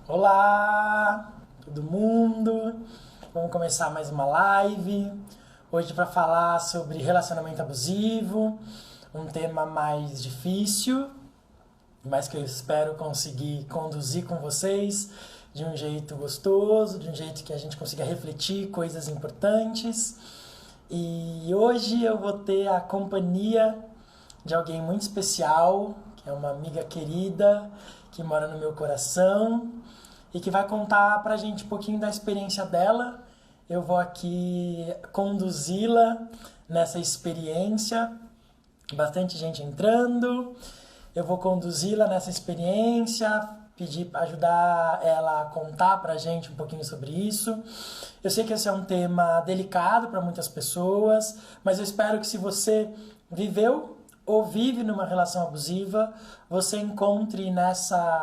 Olá, todo mundo! Vamos começar mais uma live. Hoje para falar sobre relacionamento abusivo, um tema mais difícil, mas que eu espero conseguir conduzir com vocês de um jeito gostoso, de um jeito que a gente consiga refletir coisas importantes. E hoje eu vou ter a companhia de alguém muito especial, que é uma amiga querida, que mora no meu coração e que vai contar pra gente um pouquinho da experiência dela. Eu vou aqui conduzi-la nessa experiência, bastante gente entrando. Eu vou conduzi-la nessa experiência, ajudar ela a contar pra gente um pouquinho sobre isso. Eu sei que esse é um tema delicado para muitas pessoas, mas eu espero que se você viveu ou vive numa relação abusiva, você encontre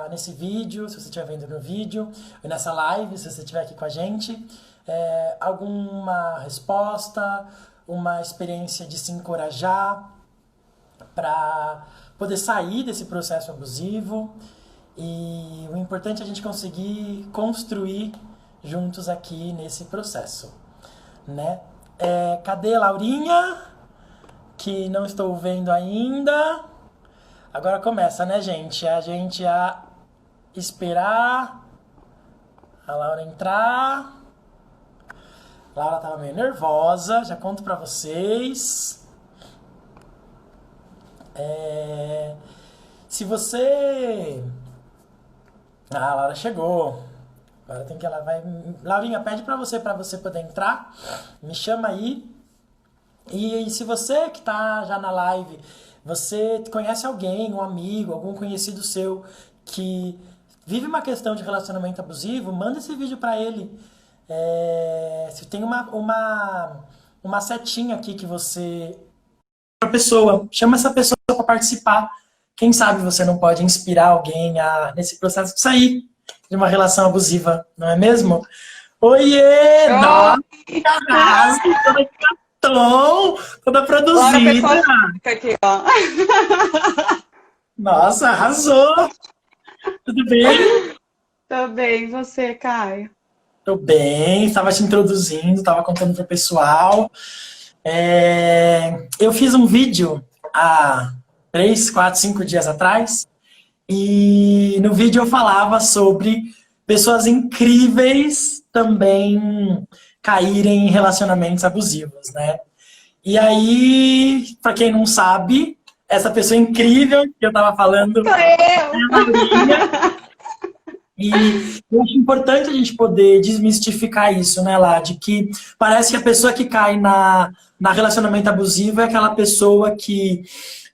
nesse vídeo, se você estiver vendo no vídeo, ou nessa live, se você estiver aqui com a gente, alguma resposta, uma experiência de se encorajar para poder sair desse processo abusivo. E o importante é a gente conseguir construir juntos aqui nesse processo, né? Cadê Laurinha? Que não estou vendo ainda. Agora começa, né, gente? A gente a esperar a Laura entrar. A Laura tava meio nervosa, já conto pra vocês. Se você... Ah, a Laura chegou. Agora tem que ela vai... Laurinha, pede pra você poder entrar. Me chama aí. E se você que tá já na live, você conhece alguém, um amigo, algum conhecido seu que vive uma questão de relacionamento abusivo, manda esse vídeo pra ele. Se tem uma setinha aqui que você... Chama essa pessoa para participar. Quem sabe você não pode inspirar alguém nesse processo de sair de uma relação abusiva, não é mesmo? Oiê! Nossa! Toda produzida. Aqui, ó. Nossa, arrasou! Tudo bem? Tô bem, e você, Caio? Tô bem, estava te introduzindo, estava contando pro pessoal. Eu fiz um vídeo há 3, 4, 5 dias atrás e no vídeo eu falava sobre pessoas incríveis também caírem em relacionamentos abusivos, né? E aí, pra quem não sabe, essa pessoa incrível que eu tava falando é a Laurinha. E eu acho importante a gente poder desmistificar isso, né, Lá? De que parece que a pessoa que cai na relacionamento abusivo é aquela pessoa que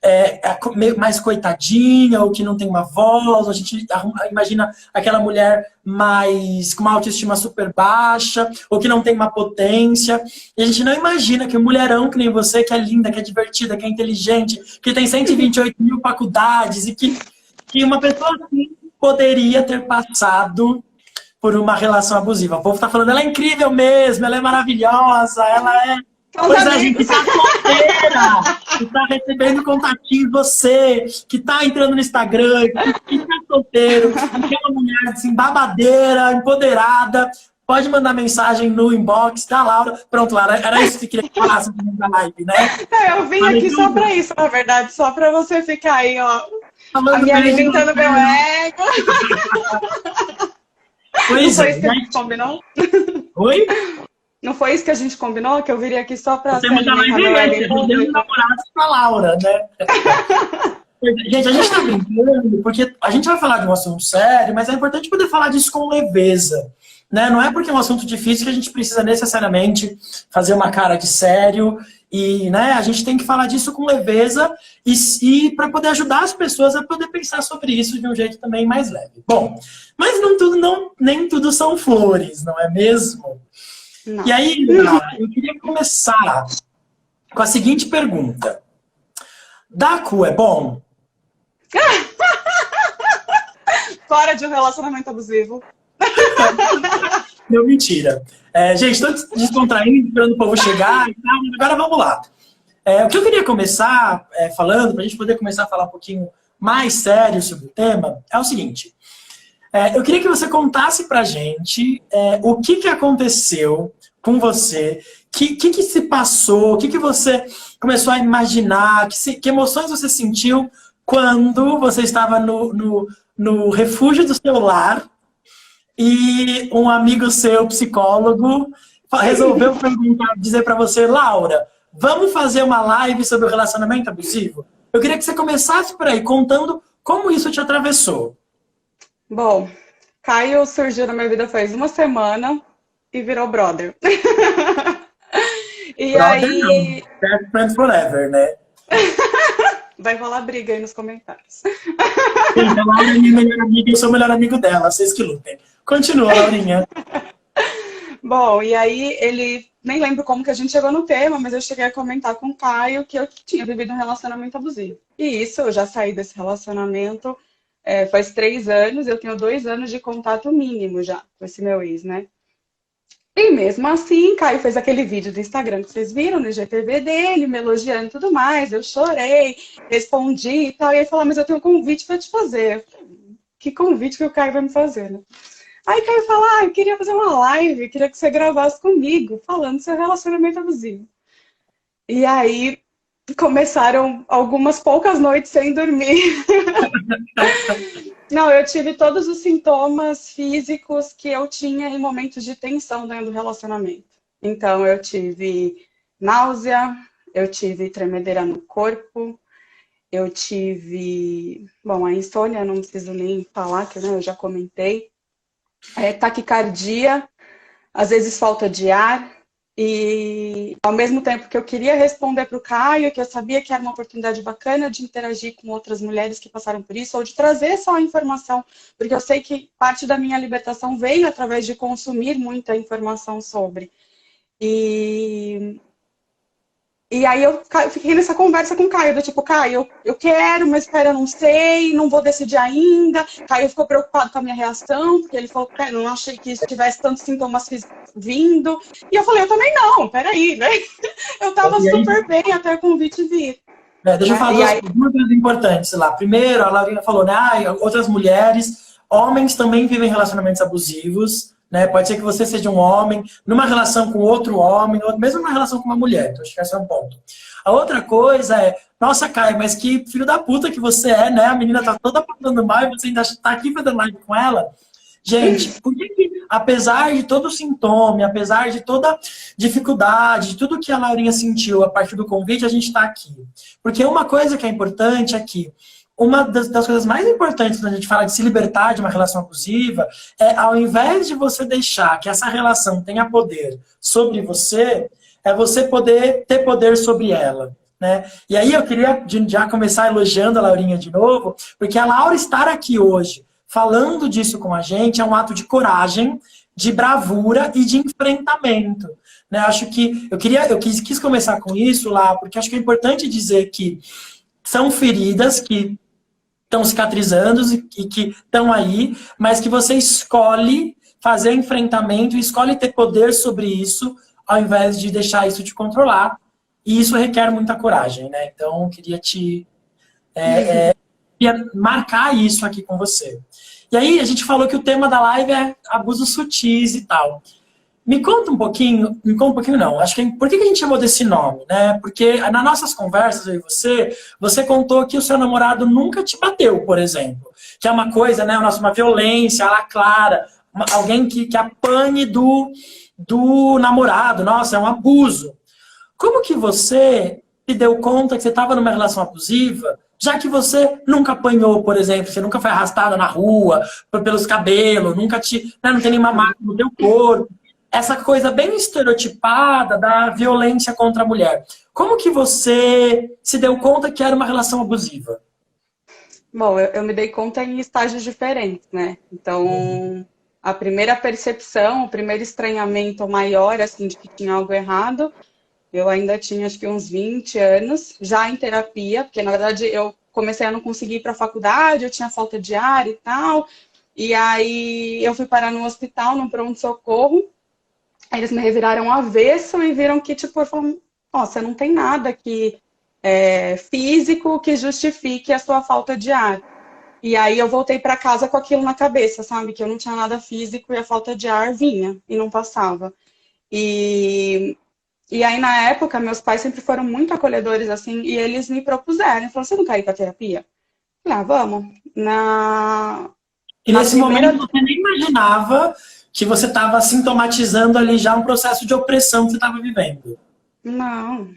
é meio mais coitadinha, ou que não tem uma voz. A gente imagina aquela mulher com uma autoestima super baixa, ou que não tem uma potência. E a gente não imagina que um mulherão que nem você, que é linda, que é divertida, que é inteligente, que tem 128 mil faculdades, e que uma pessoa assim poderia ter passado por uma relação abusiva. O povo tá falando, ela é incrível mesmo, ela é maravilhosa, ela é... Pois a gente tá solteira, que tá recebendo contatinho de você, que tá entrando no Instagram, que tá solteiro, que é uma mulher assim, babadeira, empoderada. Pode mandar mensagem no inbox da Laura. Pronto, Laura, era isso que você queria falar da live, né? Eu vim aqui só pra isso, na verdade, só pra você ficar aí, ó, Falando me alimentando meu ego. Pois Não foi isso que a gente combinou? Oi? Não foi isso que a gente combinou? Que eu viria aqui só pra... Você mandar mais direto, eu dei um namorado pra Laura, né? Gente, a gente tá brincando porque a gente vai falar de um assunto sério, mas é importante poder falar disso com leveza, né? Não é porque é um assunto difícil que a gente precisa necessariamente fazer uma cara de sério e, né, a gente tem que falar disso com leveza e para poder ajudar as pessoas a poder pensar sobre isso de um jeito também mais leve. Bom, mas nem tudo são flores, não é mesmo? Não. E aí, Laura, eu queria começar com a seguinte pergunta. Dar cu é bom? Fora de um relacionamento abusivo. Não, mentira. Gente, estou descontraindo, esperando o povo chegar e tal, mas agora vamos lá. O que eu queria começar falando, para a gente poder começar a falar um pouquinho mais sério sobre o tema, é o seguinte. Eu queria que você contasse pra gente o que que aconteceu com você, que se passou, o que que você começou a imaginar, que emoções você sentiu quando você estava no refúgio do seu lar e um amigo seu, psicólogo, resolveu dizer pra você, Laura, vamos fazer uma live sobre o relacionamento abusivo? Eu queria que você começasse por aí, contando como isso te atravessou. Bom, Caio surgiu na minha vida faz uma semana e virou brother. E Brother não, aí best friends forever, né? vai rolar briga aí nos comentários. Gente, a Laura é minha melhor amiga, eu sou o melhor amigo dela, vocês que lutem. Continua, Laurinha. Bom, e aí ele, nem lembro como que a gente chegou no tema, mas eu cheguei a comentar com o Caio que eu tinha vivido um relacionamento abusivo. E isso, eu já saí desse relacionamento faz 3 anos, eu tenho 2 anos de contato mínimo já com esse meu ex, né? E mesmo assim, Caio fez aquele vídeo do Instagram que vocês viram no IGTV dele, me elogiando e tudo mais. Eu chorei, respondi e tal. E ele falou, mas eu tenho um convite para te fazer. Eu falei, que convite que o Caio vai me fazer, né? Aí Caio falou, eu queria fazer uma live, queria que você gravasse comigo, falando do seu relacionamento abusivo. E aí começaram algumas poucas noites sem dormir. Não, eu tive todos os sintomas físicos que eu tinha em momentos de tensão dentro do relacionamento. Então, eu tive náusea, eu tive tremedeira no corpo, eu tive, bom, a insônia, não preciso nem falar, que né, eu já comentei, taquicardia, às vezes falta de ar, e ao mesmo tempo que eu queria responder para o Caio, que eu sabia que era uma oportunidade bacana de interagir com outras mulheres que passaram por isso, ou de trazer só a informação, porque eu sei que parte da minha libertação veio através de consumir muita informação sobre. E aí eu fiquei nessa conversa com o Caio, do tipo, Caio, eu quero, mas espera, eu não sei, não vou decidir ainda. Caio ficou preocupado com a minha reação, porque ele falou, cara, não achei que tivesse tantos sintomas vindo. E eu falei, eu também não, peraí, né? Eu tava E aí, super bem até o convite vir. deixa eu Né? falar E aí, duas coisas importantes lá. Primeiro, a Laurinha falou, né? Outras mulheres, homens também vivem relacionamentos abusivos, né? Pode ser que você seja um homem, numa relação com outro homem, ou mesmo numa relação com uma mulher. Então, acho que esse é um ponto. A outra coisa é, nossa, Caio, mas que filho da puta que você é, né? A menina tá toda passando mal e você ainda tá aqui fazendo live com ela. Gente, por que, apesar de todo o sintoma, apesar de toda dificuldade, de tudo que a Laurinha sentiu a partir do convite, a gente está aqui? Porque uma coisa que é importante é que uma das coisas mais importantes quando a gente fala de se libertar de uma relação abusiva é, ao invés de você deixar que essa relação tenha poder sobre você, é você poder ter poder sobre ela. Né? E aí eu queria já começar elogiando a Laurinha de novo, porque a Laura estar aqui hoje falando disso com a gente é um ato de coragem, de bravura e de enfrentamento. Né? Acho que eu quis começar com isso lá, porque acho que é importante dizer que são feridas que estão cicatrizando e que estão aí, mas que você escolhe fazer enfrentamento, escolhe ter poder sobre isso, ao invés de deixar isso te controlar. E isso requer muita coragem, né? Então, eu queria queria marcar isso aqui com você. E aí, a gente falou que o tema da live é abusos sutis e tal. Me conta um pouquinho não, acho que por que a gente chamou desse nome, né? Porque nas nossas conversas, eu e você contou que o seu namorado nunca te bateu, por exemplo. Que é uma coisa, né? Uma violência, ela clara, alguém que apanhe do namorado, nossa, é um abuso. Como que você se deu conta que você estava numa relação abusiva, já que você nunca apanhou, por exemplo, você nunca foi arrastada na rua, pelos cabelos, nunca não tem nenhuma marca no teu corpo. Essa coisa bem estereotipada da violência contra a mulher. Como que você se deu conta que era uma relação abusiva? bom, eu me dei conta em estágios diferentes, né? Então, a primeira percepção, o primeiro estranhamento maior, assim, de que tinha algo errado, eu ainda tinha, acho que uns 20 anos, já em terapia, porque, na verdade, eu comecei a não conseguir ir para a faculdade, eu tinha falta de ar e tal, e aí eu fui parar no hospital, no pronto-socorro, aí eles me reviraram avesso e viram que, tipo, eu falei, nossa, não tem nada que físico que justifique a sua falta de ar. E aí eu voltei para casa com aquilo na cabeça, sabe? Que eu não tinha nada físico e a falta de ar vinha e não passava. E, e aí, na época, meus pais sempre foram muito acolhedores, assim, e eles me propuseram. Falaram, você não quer ir para terapia? Eu falei, ah, vamos. E Na nesse momento primeira... você nem imaginava que você estava sintomatizando ali já um processo de opressão que você estava vivendo. Não,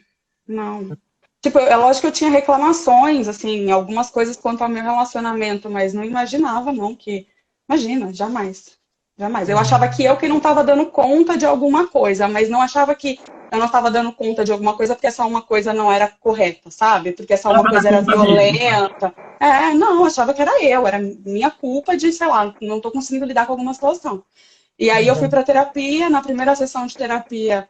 não. Tipo, é lógico que eu tinha reclamações, assim, algumas coisas quanto ao meu relacionamento, mas não imaginava, não, que... Imagina, jamais. Jamais. Eu achava que eu que não estava dando conta de alguma coisa, mas não achava que eu não estava dando conta de alguma coisa porque essa uma coisa não era correta, sabe? Porque essa Era uma para dar coisa era conta mesmo. violenta. Não, achava que era eu, era minha culpa de, sei lá, não estou conseguindo lidar com alguma situação. E aí eu fui para terapia, na primeira sessão de terapia,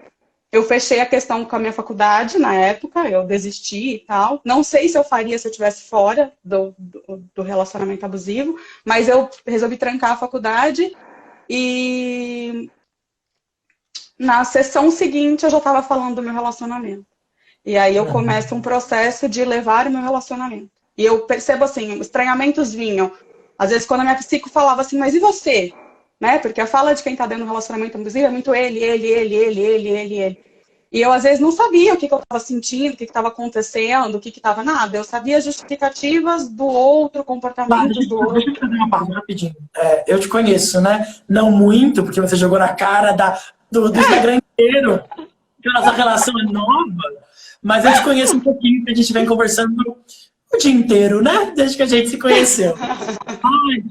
eu fechei a questão com a minha faculdade na época, eu desisti e tal. Não sei se eu faria se eu estivesse fora do relacionamento abusivo, mas eu resolvi trancar a faculdade e na sessão seguinte eu já estava falando do meu relacionamento. E aí eu começo um processo de levar o meu relacionamento. E eu percebo assim, estranhamentos vinham. Às vezes quando a minha psico falava assim, mas e você? Né? Porque a fala de quem está dentro do relacionamento abusivo é muito ele. E eu às vezes não sabia o que eu estava sentindo, o que estava acontecendo, o que estava nada. Eu sabia justificativas do outro, Lá, comportamentos do deixa eu outro. fazer uma pausa rapidinho. Eu te conheço, né? Não muito, porque você jogou na cara do Instagram inteiro, que a nossa relação é nova, mas eu te conheço um pouquinho, que a gente vem conversando o dia inteiro, né? Desde que a gente se conheceu.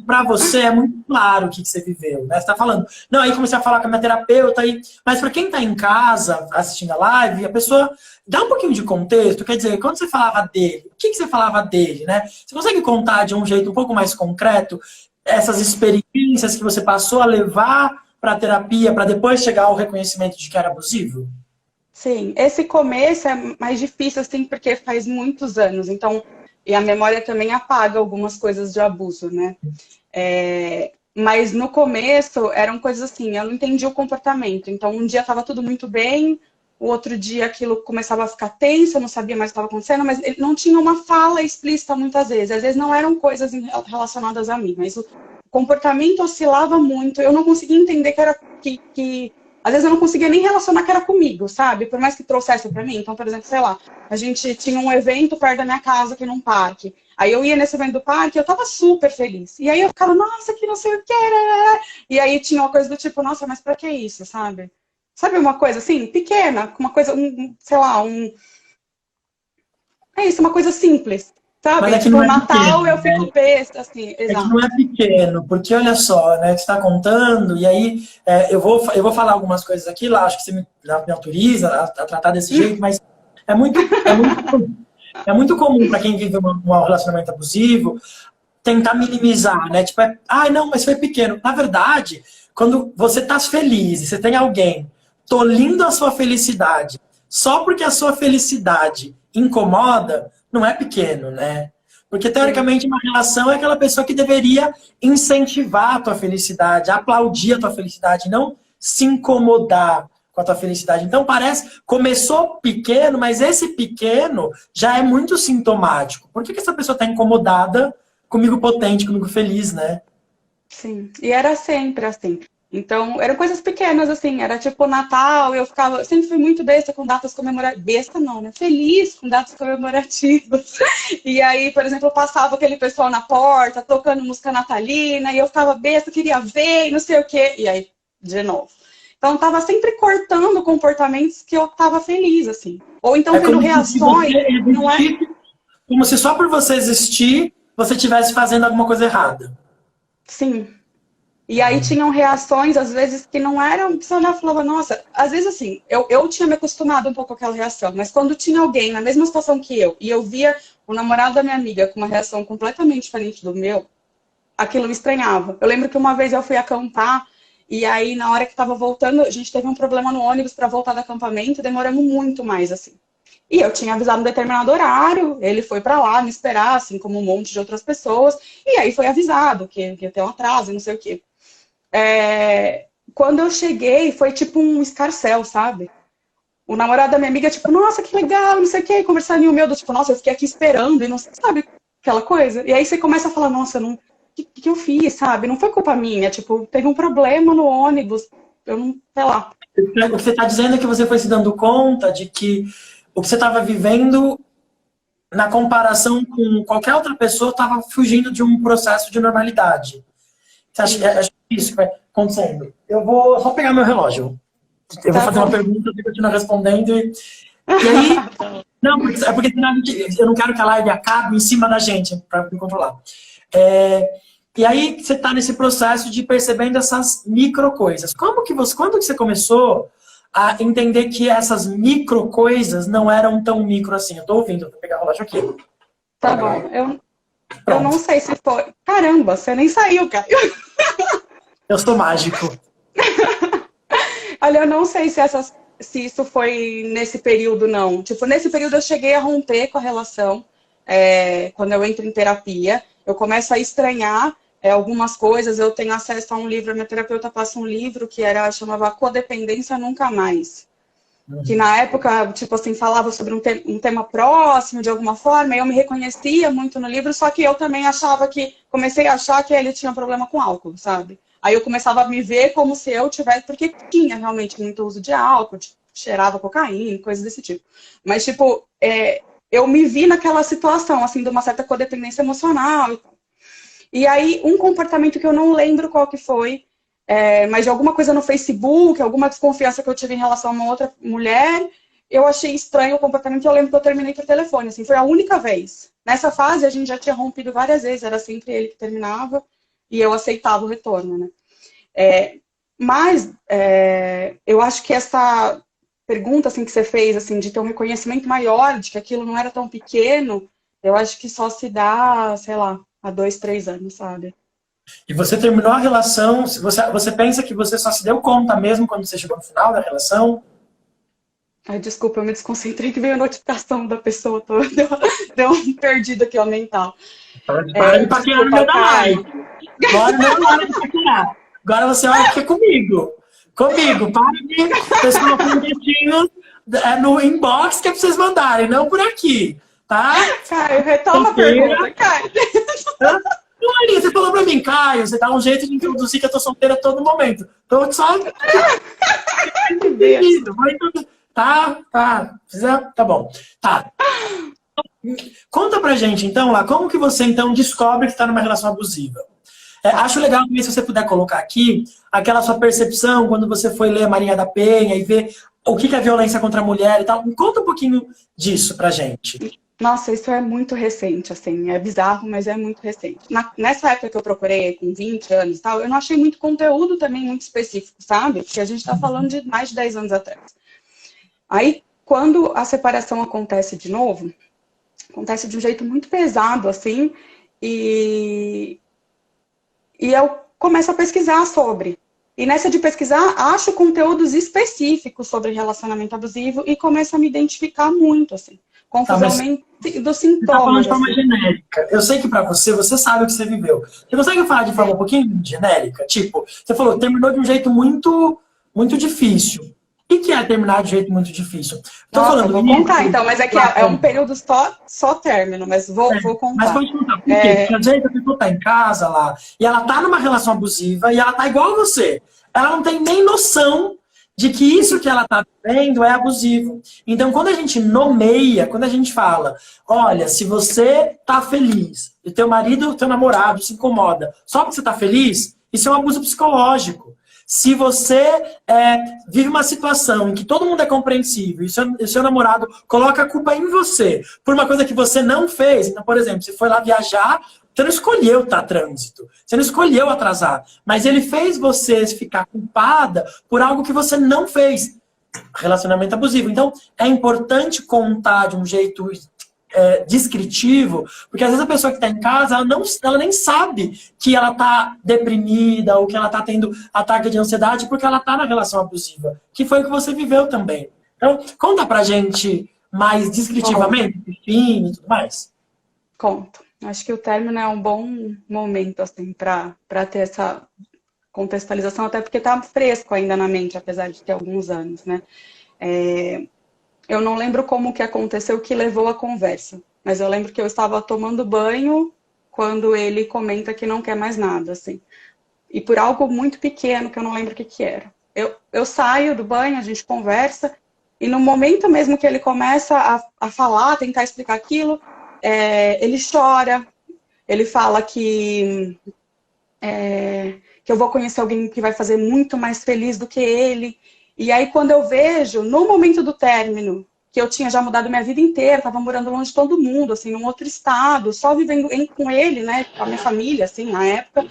Para você é muito claro o que você viveu, né? Você tá falando, não, aí comecei a falar com a minha terapeuta, aí, mas para quem tá em casa assistindo a live, a pessoa dá um pouquinho de contexto, quer dizer, quando você falava dele, o que você falava dele, né? Você consegue contar de um jeito um pouco mais concreto essas experiências que você passou a levar para a terapia para depois chegar ao reconhecimento de que era abusivo? Sim, esse começo é mais difícil, assim, porque faz muitos anos, então, e a memória também apaga algumas coisas de abuso, né? Mas no começo eram coisas assim, eu não entendi o comportamento. Então, um dia estava tudo muito bem, o outro dia aquilo começava a ficar tenso, eu não sabia mais o que estava acontecendo, mas ele não tinha uma fala explícita muitas vezes. Às vezes não eram coisas relacionadas a mim, mas o comportamento oscilava muito. Eu não conseguia entender que era que às vezes eu não conseguia nem relacionar que era comigo, sabe? Por mais que trouxesse para mim. Então, por exemplo, sei lá, a gente tinha um evento perto da minha casa aqui num parque. Aí eu ia nesse evento do parque, eu tava super feliz. E aí eu ficava, nossa, que não sei o que era. E aí tinha uma coisa do tipo, nossa, mas pra que isso, sabe? Sabe uma coisa assim, pequena, uma coisa, sei lá, é isso, uma coisa simples, Mas sabe? é que Tipo, não o é Natal eu pequeno, né? fico besta, assim, É que não exato. é pequeno, porque olha só, né, que você está contando, e aí eu vou falar algumas coisas aqui, lá, acho que você me autoriza a tratar desse jeito, mas é muito, é muito, é muito comum para quem vive um relacionamento abusivo tentar minimizar, né? Tipo, ai, não, mas foi pequeno. Na verdade, quando você tá feliz e você tem alguém tolindo a sua felicidade só porque a sua felicidade incomoda, não é pequeno, né? Porque, Sim. teoricamente, uma relação é aquela pessoa que deveria incentivar a tua felicidade, aplaudir a tua felicidade, não se incomodar com a tua felicidade. Então, parece, começou pequeno, mas esse pequeno já é muito sintomático. Por que essa pessoa está incomodada comigo potente, comigo feliz, né? Sim, e era sempre assim. Então, eram coisas pequenas, assim, era tipo Natal, eu sempre fui muito besta com datas comemorativas, besta não, né? Feliz com datas comemorativas. E aí, por exemplo, passava aquele pessoal na porta, tocando música natalina, e eu ficava besta, queria ver, e não sei o quê, e aí, de novo. Então, tava sempre cortando comportamentos que eu tava feliz, assim. Ou então É tendo como se você reações, não é? existisse, como se só por você existir, você estivesse fazendo alguma coisa errada. Sim. E aí tinham reações, às vezes, que não eram. Você olhava e falava, nossa, às vezes assim, eu tinha me acostumado um pouco com aquela reação, mas quando tinha alguém na mesma situação que eu, e eu via o namorado da minha amiga com uma reação completamente diferente do meu, aquilo me estranhava. Eu lembro que uma vez eu fui acampar, e aí na hora que estava voltando, a gente teve um problema no ônibus para voltar do acampamento, demoramos muito mais, assim. E eu tinha avisado um determinado horário, ele foi para lá me esperar, assim como um monte de outras pessoas, e aí foi avisado que ia ter um atraso e não sei o quê. Quando eu cheguei, foi tipo um escarcéu, sabe? O namorado da minha amiga, tipo, nossa, que legal, não sei o quê, conversando e o meu, do tipo, nossa, eu fiquei aqui esperando e não sabe? aquela coisa. E aí você começa a falar, nossa, não, que eu fiz, sabe? Não foi culpa minha, tipo, teve um problema no ônibus, eu não, sei lá. O que você está dizendo é que você foi se dando conta de que o que você estava vivendo, na comparação com qualquer outra pessoa, estava fugindo de um processo de normalidade. Você acha isso que vai acontecendo? Eu vou só pegar meu relógio. Eu vou fazer uma pergunta, você continua respondendo. E aí... Não, é porque eu não quero que a live acabe em cima da gente, para me controlar. E aí você está nesse processo de percebendo essas micro coisas. Quando que você começou a entender que essas micro coisas não eram tão micro assim? Eu estou ouvindo, vou pegar o relógio aqui. Tá bom, eu não sei se foi... Caramba, você nem saiu, Caio. Eu sou mágico. Olha, eu não sei se isso foi nesse período, não. Tipo, nesse período eu cheguei a romper com a relação. Quando eu entro em terapia, eu começo a estranhar algumas coisas. Eu tenho acesso a um livro, a minha terapeuta passa um livro que chamava Codependência Nunca Mais. Que na época, tipo assim, falava sobre um tema próximo, de alguma forma, e eu me reconhecia muito no livro, só que eu também comecei a achar que ele tinha problema com álcool, sabe? Aí eu começava a me ver como se eu tivesse, porque tinha realmente muito uso de álcool, tipo, cheirava cocaína, coisas desse tipo. Mas, tipo, eu me vi naquela situação, assim, de uma certa codependência emocional. E aí, um comportamento que eu não lembro qual que foi, mas de alguma coisa no Facebook, alguma desconfiança que eu tive em relação a uma outra mulher, eu achei estranho o comportamento e eu lembro que eu terminei por telefone, assim, foi a única vez. Nessa fase, a gente já tinha rompido várias vezes, era sempre ele que terminava e eu aceitava o retorno, né? Mas eu acho que essa pergunta assim, que você fez, assim, de ter um reconhecimento maior, de que aquilo não era tão pequeno, eu acho que só se dá, sei lá, há 2, 3 anos, sabe? E você terminou a relação, você pensa que você só se deu conta mesmo quando você chegou no final da relação? Ai, desculpa, eu me desconcentrei que veio a notificação da pessoa toda. Deu um perdido aqui, ó, mental. Para de paquerar no meu da live. Agora não é hora de paquerar. Agora você olha aqui comigo. Comigo. Para de pessoal com dedinhos no inbox que é pra vocês mandarem, não por aqui. Tá? Caio, retoma a pergunta, Caio. Maria, você falou pra mim, Caio, você dá um jeito de introduzir que eu tô solteira a todo momento. Tô só... Tá. Tá bom. Tá. Conta pra gente, então, lá, como que você, então, descobre que está numa relação abusiva? Acho legal também, se você puder colocar aqui, aquela sua percepção, quando você foi ler a Maria da Penha e ver o que é violência contra a mulher e tal. Conta um pouquinho disso pra gente. Nossa, isso é muito recente, assim, é bizarro, mas é muito recente. Nessa época que eu procurei, com 20 anos e tal, eu não achei muito conteúdo também muito específico, sabe? Porque a gente tá falando de mais de 10 anos atrás. Aí, quando a separação acontece de novo, acontece de um jeito muito pesado, assim, e eu começo a pesquisar sobre. E nessa de pesquisar, acho conteúdos específicos sobre relacionamento abusivo e começo a me identificar muito, assim. Confusão dos sintomas. Você tá falando de forma genérica. Eu sei que pra você sabe o que você viveu. Você consegue falar de forma um pouquinho genérica? Tipo, você falou, terminou de um jeito muito, muito difícil. O que é terminar de um jeito muito difícil? Eu vou contar, então, mas é que é um período só término, mas vou contar. Mas pode contar, por quê? Porque às vezes a pessoa tá em casa lá, e ela tá numa relação abusiva, e ela tá igual a você. Ela não tem nem noção de que isso que ela está vivendo é abusivo. Então, quando a gente nomeia, quando a gente fala, olha, se você está feliz, e teu marido, teu namorado se incomoda, só porque você está feliz, isso é um abuso psicológico. Se você vive uma situação em que todo mundo é compreensível e seu namorado coloca a culpa em você por uma coisa que você não fez, então, por exemplo, você foi lá viajar, você não escolheu estar trânsito, você não escolheu atrasar, mas ele fez você ficar culpada por algo que você não fez. Relacionamento abusivo. Então, é importante contar de um jeito descritivo, porque às vezes a pessoa que está em casa, ela nem sabe que ela está deprimida ou que ela está tendo ataque de ansiedade porque ela está na relação abusiva, que foi o que você viveu também. Então, conta pra gente mais descritivamente, fim e tudo mais. Conto. Acho que o término é um bom momento, assim, para ter essa contextualização, até porque está fresco ainda na mente, apesar de ter alguns anos, né? Eu não lembro como que aconteceu, que levou a conversa. mas eu lembro que eu estava tomando banho quando ele comenta que não quer mais nada, assim. E por algo muito pequeno, que eu não lembro o que que era. Eu saio do banho, a gente conversa, e no momento mesmo que ele começa a falar, tentar explicar aquilo, ele chora, ele fala que eu vou conhecer alguém que vai fazer muito mais feliz do que ele. E aí, quando eu vejo, no momento do término, que eu tinha já mudado minha vida inteira, estava morando longe de todo mundo, assim, num outro estado, só vivendo com ele, né, com a minha família, assim, na época,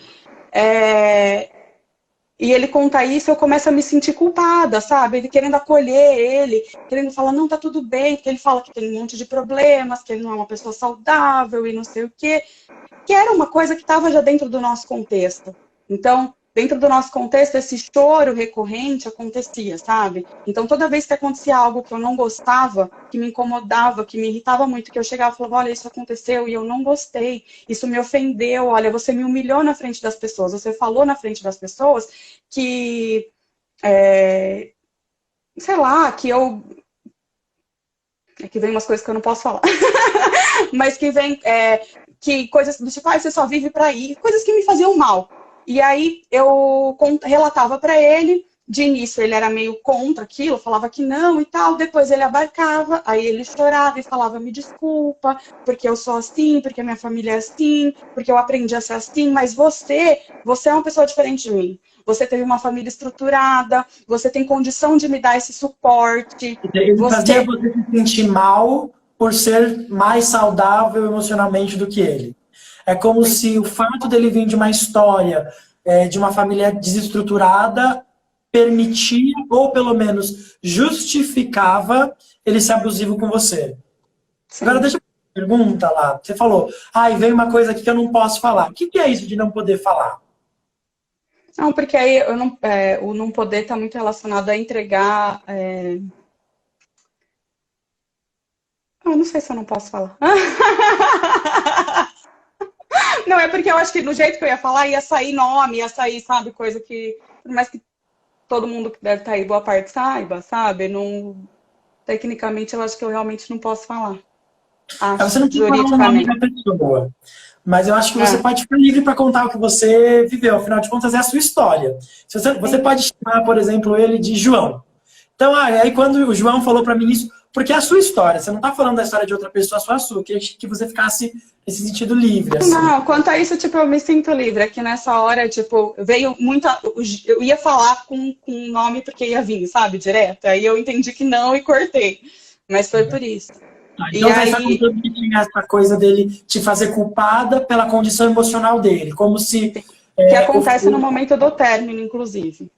e ele conta isso, eu começo a me sentir culpada, sabe? Ele querendo acolher ele, querendo falar, não, tá tudo bem, porque ele fala que tem um monte de problemas, que ele não é uma pessoa saudável e não sei o quê, que era uma coisa que estava já dentro do nosso contexto. Então, dentro do nosso contexto, esse choro recorrente acontecia, sabe? Então, toda vez que acontecia algo que eu não gostava, que me incomodava, que me irritava muito, que eu chegava e falava, olha, isso aconteceu e eu não gostei, isso me ofendeu, olha, você me humilhou na frente das pessoas, você falou na frente das pessoas que, sei lá, que eu... Aqui vem umas coisas que eu não posso falar. Mas que vem... que coisas do tipo, você só vive pra ir, coisas que me faziam mal. E aí eu relatava para ele, de início ele era meio contra aquilo, falava que não e tal, depois ele abarcava, aí ele chorava e falava, me desculpa, porque eu sou assim, porque a minha família é assim, porque eu aprendi a ser assim, mas você é uma pessoa diferente de mim. Você teve uma família estruturada, você tem condição de me dar esse suporte. Ele fazia você se sentir mal por ser mais saudável emocionalmente do que ele. É como se o fato dele vir de uma história de uma família desestruturada permitia, ou pelo menos justificava, ele ser abusivo com você. Sim. Agora deixa eu fazer uma pergunta lá. Você falou, vem uma coisa aqui que eu não posso falar. O que é isso de não poder falar? Não, porque aí o não poder está muito relacionado a entregar... Eu não sei se eu não posso falar. Não, é porque eu acho que no jeito que eu ia falar, ia sair nome, ia sair, sabe, coisa que... Por mais que todo mundo que deve estar aí, boa parte, saiba, sabe? Não... Tecnicamente, eu acho que eu realmente não posso falar. Você não tem que falar o nome da pessoa. Mas eu acho que você pode ficar livre para contar o que você viveu. Afinal de contas, é a sua história. Você pode chamar, por exemplo, ele de João. Então, aí quando o João falou para mim isso, porque é a sua história, você não está falando da história de outra pessoa, só a sua. Eu queria que você ficasse nesse sentido livre. Assim. Não, quanto a isso, tipo, eu me sinto livre. Aqui nessa hora, tipo, veio muita... Eu ia falar com nome porque ia vir, sabe, direto. Aí eu entendi que não e cortei. Mas foi por isso. Então você está contando que tinha essa coisa dele te fazer culpada pela condição emocional dele, como se... Que acontece no momento do término, inclusive.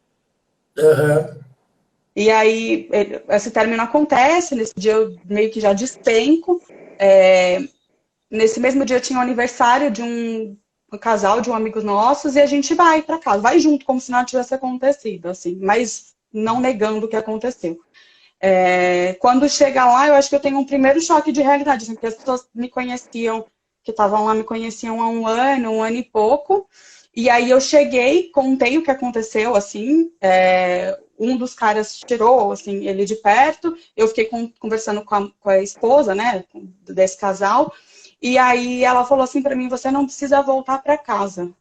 E aí, esse término acontece, nesse dia eu meio que já despenco. Nesse mesmo dia tinha o aniversário de um casal, de um amigo nossos, e a gente vai para casa, vai junto, como se nada tivesse acontecido, assim, mas não negando o que aconteceu. Quando chega lá, eu acho que eu tenho um primeiro choque de realidade, assim, porque as pessoas me conheciam, que estavam lá, me conheciam há um ano e pouco, e aí eu cheguei, contei o que aconteceu, assim, um dos caras tirou, assim, ele de perto, eu fiquei conversando com a esposa, né, desse casal, e aí ela falou assim pra mim, você não precisa voltar pra casa.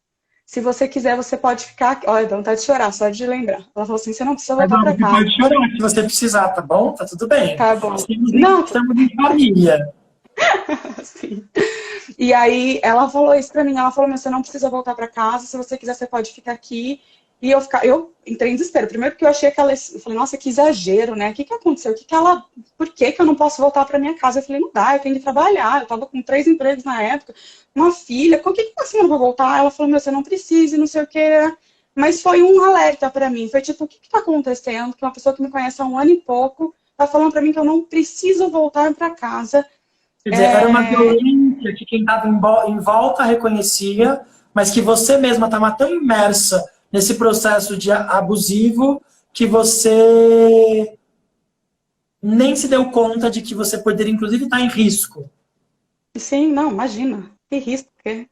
Se você quiser, você pode ficar aqui. Olha, dá vontade de chorar, só de lembrar. Ela falou assim, você não precisa voltar pra casa. Pode chorar se você precisar, tá bom? Tá tudo bem. Tá bom. Estamos em família. Sim. E aí ela falou isso pra mim, ela falou, você não precisa voltar pra casa, se você quiser, você pode ficar aqui. E eu entrei em desespero. Primeiro porque eu achei que ela... Eu falei, nossa, que exagero, né? O que aconteceu? Por que eu não posso voltar pra minha casa? Eu falei, não dá, eu tenho que trabalhar. Eu tava com 3 empregos na época, uma filha. Por que assim eu não vou voltar? Ela falou, você não precisa, não sei o quê. Mas foi um alerta pra mim. Foi tipo, o que tá acontecendo? Que uma pessoa que me conhece há um ano e pouco tá falando pra mim que eu não preciso voltar pra casa. Quer dizer, era uma violência que quem estava em volta reconhecia, mas que você mesma estava tão imersa nesse processo de abusivo que você nem se deu conta de que você poderia, inclusive, estar em risco. Sim, não, imagina. Que risco que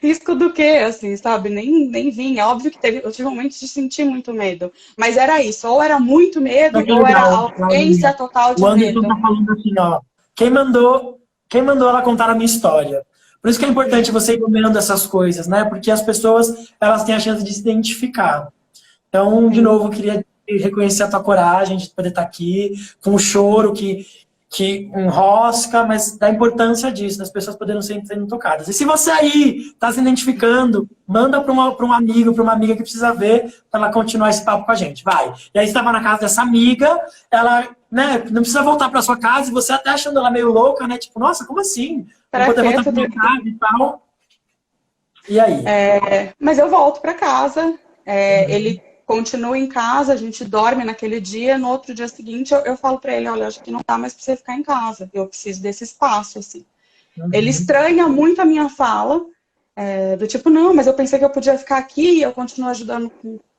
Risco do quê, assim, sabe? Nem vinha. Óbvio que eu tive momentos de sentir muito medo. Mas era isso. Ou era muito medo, ou era a ausência total de medo. O Anderson tá falando assim, ó. Quem mandou, quem mandou ela contar a minha história? Por isso que é importante você ir vendo essas coisas, né? Porque as pessoas, elas têm a chance de se identificar. Então, de Sim. novo, eu queria reconhecer a tua coragem de poder estar aqui, com o choro que enrosca, mas da importância disso, das pessoas poderem ser sendo tocadas. E se você aí está se identificando, manda para um amigo, para uma amiga que precisa ver, para ela continuar esse papo com a gente. Vai. E aí você estava na casa dessa amiga, ela, né, não precisa voltar para sua casa, e você até achando ela meio louca, né? Tipo, nossa, como assim? Vou Pra poder quê? voltar para Tudo minha isso? casa e tal. E aí? Mas eu volto para casa, ele continua em casa, a gente dorme naquele dia, no outro dia seguinte eu falo para ele, olha, acho que não dá mais para você ficar em casa, eu preciso desse espaço, assim. Ele Uhum. estranha muito a minha fala, do tipo, não, mas eu pensei que eu podia ficar aqui, eu continuo ajudando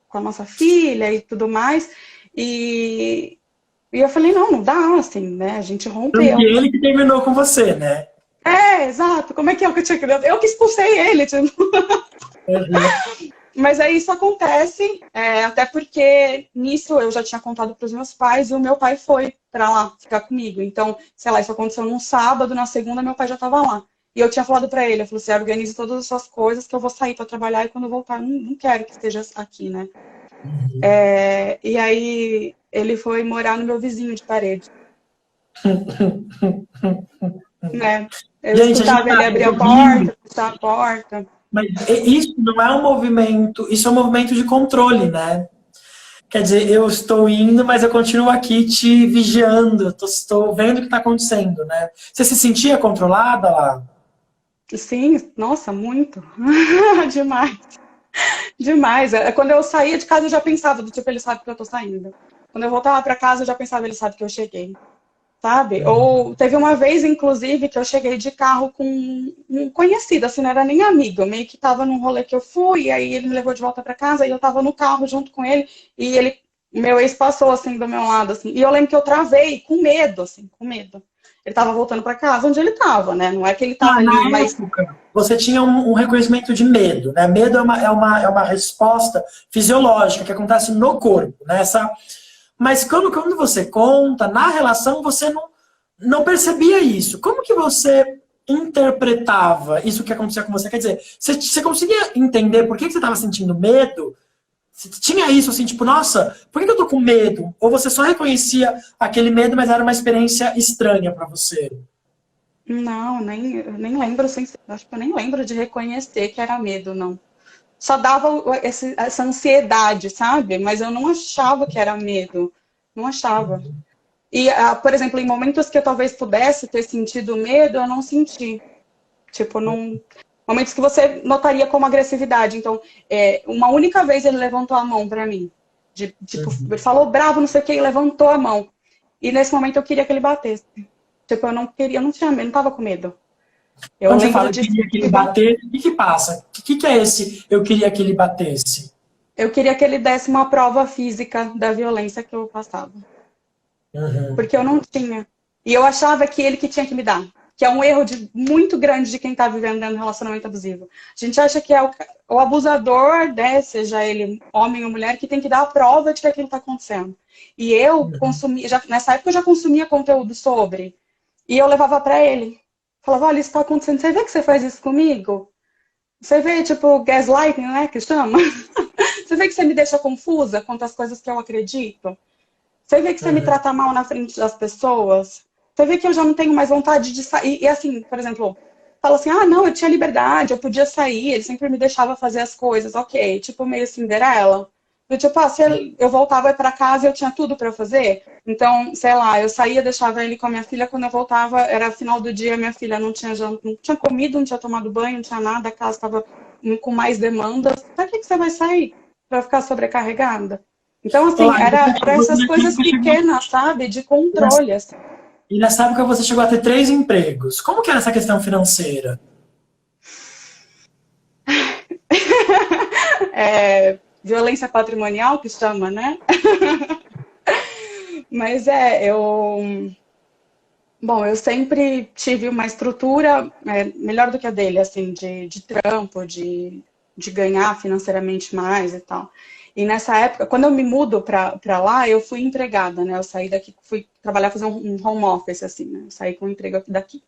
com a nossa filha e tudo mais, e, e eu falei, não, não dá, assim, né, a gente Tanto que rompeu. ele que terminou com você, né? Exato, como é que eu tinha que... Eu que expulsei ele, tipo. Uhum. Mas aí isso acontece, até porque nisso eu já tinha contado para os meus pais e o meu pai foi para lá ficar comigo. Então, sei lá, isso aconteceu num sábado, na segunda meu pai já estava lá. E eu tinha falado para ele, eu falei assim, organize todas as suas coisas que eu vou sair para trabalhar e quando eu voltar, não quero que esteja aqui, né? E aí ele foi morar no meu vizinho de parede, né? Eu Gente, a gente escutava tá ele abrir a ouvindo, porta, fechar a porta. mas isso não é um movimento, isso é um movimento de controle, né? Quer dizer, eu estou indo, mas eu continuo aqui te vigiando, estou vendo o que está acontecendo, né? Você se sentia controlada lá? Sim, nossa, muito. Demais. Demais. Quando eu saía de casa, eu já pensava, do tipo, ele sabe que eu tô saindo. Quando eu voltava para casa, eu já pensava, ele sabe que eu cheguei. Sabe? Ou teve uma vez, inclusive, que eu cheguei de carro com um conhecido, assim, não era nem amigo, meio que tava num rolê que eu fui, e aí ele me levou de volta para casa, e eu tava no carro junto com ele, e ele, meu ex passou, assim, do meu lado, assim, e eu lembro que eu travei, com medo, assim, com medo. Ele tava voltando para casa, onde ele tava, né? Não é que ele tava Ah, na ali, mas época, você tinha um reconhecimento de medo, né? Medo é uma resposta fisiológica que acontece no corpo, né? Mas quando você conta, na relação, você não percebia isso. Como que você interpretava isso que acontecia com você? Quer dizer, você conseguia entender por que você estava sentindo medo? Você tinha isso assim, tipo, nossa, por que eu tô com medo? Ou você só reconhecia aquele medo, mas era uma experiência estranha para você? não, nem lembro, acho que eu nem lembro de reconhecer que era medo, não. Só dava essa ansiedade, sabe? Mas eu não achava que era medo. Não achava. E, por exemplo, em momentos que eu talvez pudesse ter sentido medo, eu não senti. Tipo, não. Momentos que você notaria como agressividade. Então, uma única vez ele levantou a mão pra mim. Tipo, ele falou bravo, não sei o que, e levantou a mão. E nesse momento eu queria que ele batesse. Tipo, eu não queria, eu não tinha medo, não tava com medo. Eu Quando você lembro fala eu de queria que ele batesse, o que que passa? O que é esse eu queria que ele batesse? eu queria que ele desse uma prova física da violência que eu passava. Uhum. Porque eu não tinha. E eu achava que ele que tinha que me dar. Que é um erro muito grande de quem está vivendo dentro de um relacionamento abusivo. A gente acha que é o abusador, né, seja ele homem ou mulher, que tem que dar a prova de que aquilo está acontecendo. E eu consumia, nessa época eu já consumia conteúdo sobre. E eu levava para ele. Falava, olha, isso está acontecendo. Você vê que você faz isso comigo? Você vê, tipo, gaslighting, né, que chama? Você vê que você me deixa confusa quanto às coisas que eu acredito? Você vê que você me Uhum. trata mal na frente das pessoas? Você vê que eu já não tenho mais vontade de sair? E assim, por exemplo, fala assim, ah, não, eu tinha liberdade, eu podia sair, ele sempre me deixava fazer as coisas, ok, tipo meio Cinderela. Eu, tipo, se eu voltava para casa, eu tinha tudo para fazer. Então, sei lá, eu saía, deixava ele com a minha filha, quando eu voltava, era final do dia, minha filha não tinha, não tinha comido, não tinha tomado banho, não tinha nada, a casa estava com mais demandas. Pra que você vai sair? Para ficar sobrecarregada? Então, assim, Olá, e era essas coisas pequenas, sabe? De controle, assim. nessa época você chegou a ter 3 empregos. Como que era essa questão financeira? Violência patrimonial, que chama, né? Mas Bom, eu sempre tive uma estrutura melhor do que a dele, assim, de trampo, de de ganhar financeiramente mais e tal. E nessa época, quando eu me mudo para lá, eu fui empregada, né? Eu saí daqui, fui trabalhar, fazer um home office, assim, né? Eu saí com um emprego daqui.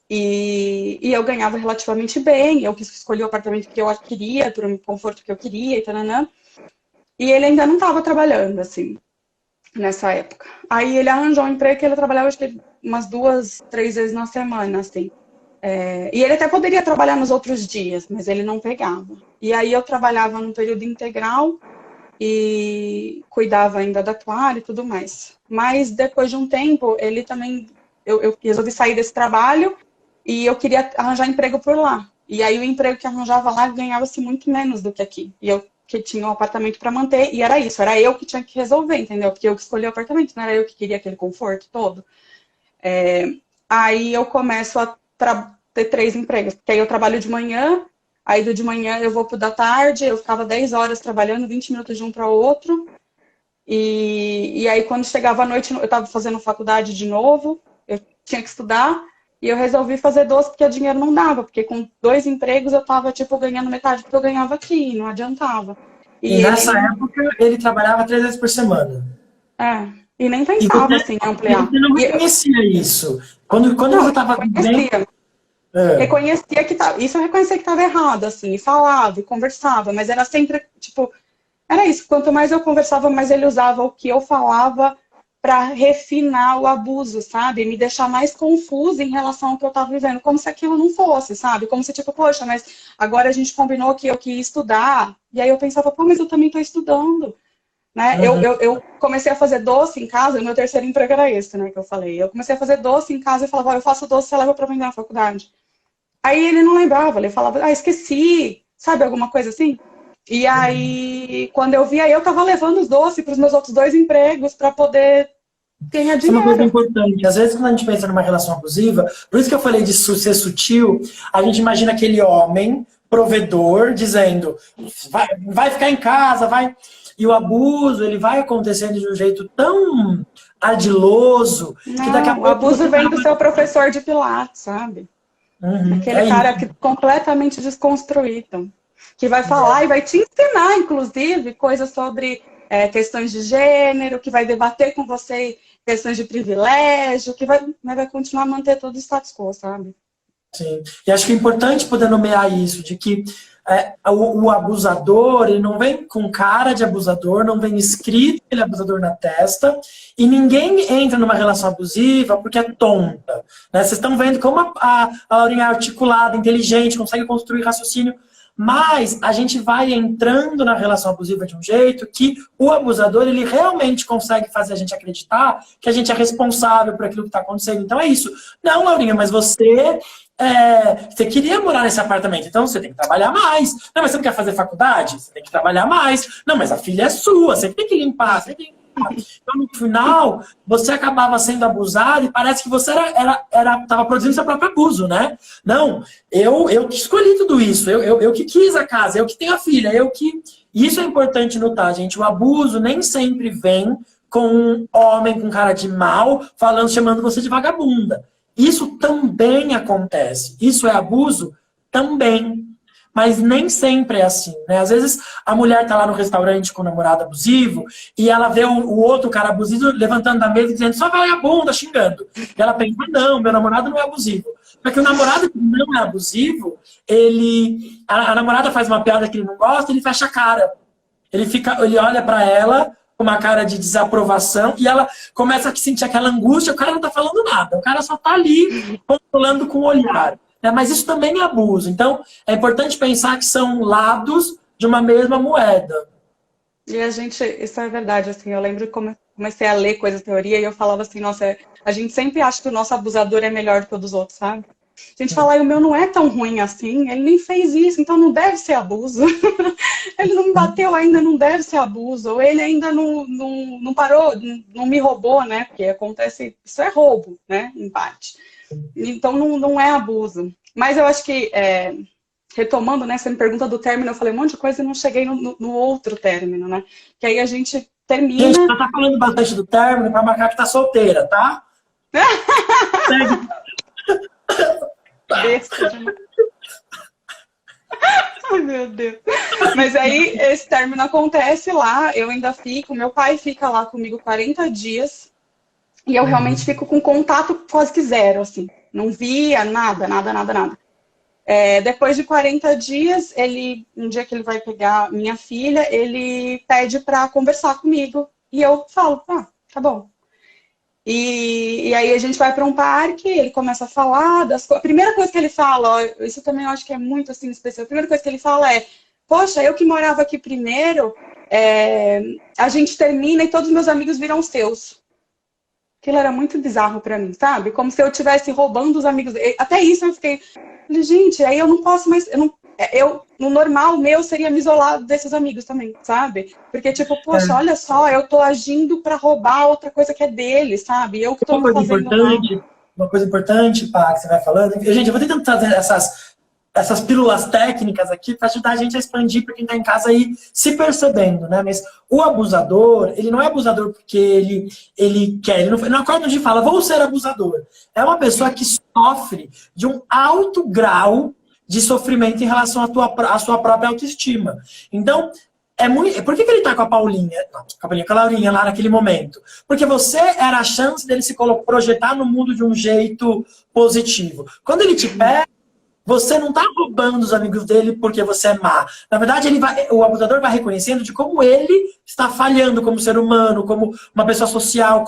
E eu ganhava relativamente bem, eu escolhi o apartamento que eu queria, para o conforto que eu queria e tal. E ele ainda não estava trabalhando, assim, nessa época. Aí ele arranjou um emprego que ele trabalhava, acho que umas 2, 3 vezes na semana, assim. E ele até poderia trabalhar nos outros dias, mas ele não pegava. E aí eu trabalhava num período integral e cuidava ainda da Clara e tudo mais. Mas depois de um tempo, ele também... Eu resolvi sair desse trabalho e eu queria arranjar emprego por lá. E aí o emprego que arranjava lá ganhava-se muito menos do que aqui. E eu que tinha um apartamento para manter, e era isso, era eu que tinha que resolver, entendeu? Porque eu que escolhi o apartamento, não era eu que queria aquele conforto todo. Aí eu começo a ter 3 empregos, porque aí eu trabalho de manhã, aí do de manhã eu vou pro da tarde, eu ficava 10 horas trabalhando, 20 minutos de um para o outro, e aí quando chegava à noite eu estava fazendo faculdade de novo, eu tinha que estudar, e eu resolvi fazer doce porque o dinheiro não dava, porque com 2 empregos eu estava tipo ganhando metade do que eu ganhava aqui, não adiantava. E E nessa ele, época, ele trabalhava 3 vezes por semana. e nem E pensava assim em ampliar. você não E eu, reconhecia isso. Quando não, você eu estava vivendo... reconhecia. É, Reconhecia que tava, isso eu reconhecia que estava errado, assim, e falava, e conversava, mas era sempre, tipo, era isso, quanto mais eu conversava, mais ele usava o que eu falava para refinar o abuso, sabe? Me deixar mais confusa em relação ao que eu estava vivendo, como se aquilo não fosse, sabe? Como se, tipo, poxa, mas agora a gente combinou que eu queria estudar, e aí eu pensava, pô, mas eu também estou estudando, né? uhum. Eu comecei a fazer doce em casa, o meu terceiro emprego era esse, né, que eu falei. Eu comecei a fazer doce em casa e falava, eu faço doce, você leva para vender na faculdade. Aí ele não lembrava, ele falava, esqueci, sabe, alguma coisa assim? E aí, quando eu via, eu tava levando os doces para os meus outros 2 empregos para poder ganhar Isso é uma coisa dinheiro. importante. Às vezes, quando a gente pensa numa relação abusiva, por isso que eu falei de ser sutil, a gente imagina aquele homem provedor dizendo vai ficar em casa, vai. E o abuso, ele vai acontecendo de um jeito tão ardiloso que daqui a Não, o pouco você abuso vem do acaba... seu professor de Pilates, sabe? Uhum, Aquele é cara isso. que completamente desconstruído, que vai falar e vai te ensinar, inclusive, coisas sobre questões de gênero, que vai debater com você questões de privilégio, que vai continuar a manter todo o status quo, sabe? Sim. E acho que é importante poder nomear isso, de que o abusador, ele não vem com cara de abusador, não vem escrito ele é abusador na testa, e ninguém entra numa relação abusiva porque é tonta. Né? Vocês estão vendo como a Laurinha é articulada, inteligente, consegue construir raciocínio, mas a gente vai entrando na relação abusiva de um jeito que o abusador, ele realmente consegue fazer a gente acreditar que a gente é responsável por aquilo que está acontecendo. Então é isso. Não, Laurinha, mas você queria morar nesse apartamento, então você tem que trabalhar mais. Não, mas você não quer fazer faculdade? Você tem que trabalhar mais. Não, mas a filha é sua, você tem que limpar, você tem que limpar. Então, no final, você acabava sendo abusado e parece que você estava produzindo seu próprio abuso, né? Não, eu que escolhi tudo isso, eu que quis a casa, eu que tenho a filha, eu que... Isso é importante notar, gente. O abuso nem sempre vem com um homem com cara de mal falando, chamando você de vagabunda. Isso também acontece. Isso é abuso? Também. Mas nem sempre é assim, né? Às vezes a mulher tá lá no restaurante com o namorado abusivo e ela vê o outro cara abusivo levantando da mesa e dizendo só vai a bunda, xingando. E ela pensa, não, meu namorado não é abusivo. Porque o namorado que não é abusivo, a namorada faz uma piada que ele não gosta, ele fecha a cara. Ele olha pra ela com uma cara de desaprovação e ela começa a sentir aquela angústia, o cara não tá falando nada, o cara só tá ali controlando com o olhar. Né? Mas isso também é abuso. Então, é importante pensar que são lados de uma mesma moeda. E a gente, isso é verdade, assim, eu lembro que comecei a ler coisas, teoria, e eu falava assim, nossa, a gente sempre acha que o nosso abusador é melhor do que o dos outros, sabe? A gente fala, o meu não é tão ruim assim, ele nem fez isso, então não deve ser abuso. Ele não me bateu ainda, não deve ser abuso. Ou ele ainda não parou, não me roubou, né? Porque acontece, isso é roubo, né? Empate. Então não é abuso. Mas eu acho que, retomando, né? Você me pergunta do término, eu falei um monte de coisa e não cheguei no outro término, né? Que aí a gente Gente, termina. ela tá falando bastante do término para marcar que tá solteira, tá? Besta demais. Ai, meu Deus. Mas aí esse término acontece lá, eu ainda fico, meu pai fica lá comigo 40 dias e eu realmente Uhum. fico com contato quase que zero, assim. Não via nada, nada, nada, nada. Depois de 40 dias, um dia que ele vai pegar minha filha, ele pede para conversar comigo. E eu falo, tá bom. E aí a gente vai para um parque, ele começa a falar das coisas. A primeira coisa que ele fala, ó, isso também eu acho que é muito assim especial. A primeira coisa que ele fala é: poxa, eu que morava aqui primeiro, a gente termina e todos os meus amigos viram seus. Aquilo era muito bizarro para mim, sabe? Como se eu estivesse roubando os amigos. Até isso eu fiquei, falei, gente, aí eu não posso mais. No normal meu seria me isolar desses amigos também, sabe? Porque, tipo, poxa, É. olha só, eu tô agindo pra roubar outra coisa que é dele, sabe? Eu que tô Uma me coisa fazendo mal. importante, uma coisa importante, pá, que você vai falando. Gente, eu vou tentando trazer essas pílulas técnicas aqui para ajudar a gente a expandir para quem está em casa aí se percebendo, né? Mas o abusador, ele não é abusador porque ele quer, ele não acorda de fala, vou ser abusador. É uma pessoa que sofre de um alto grau de sofrimento em relação à sua própria autoestima. Então, por que ele tá com a Paulinha, não, com a Paulinha, com a Laurinha lá naquele momento? Porque você era a chance dele se projetar no mundo de um jeito positivo. Quando ele te pega, você não está roubando os amigos dele porque você é má. Na verdade, o abusador vai reconhecendo de como ele está falhando como ser humano, como uma pessoa social.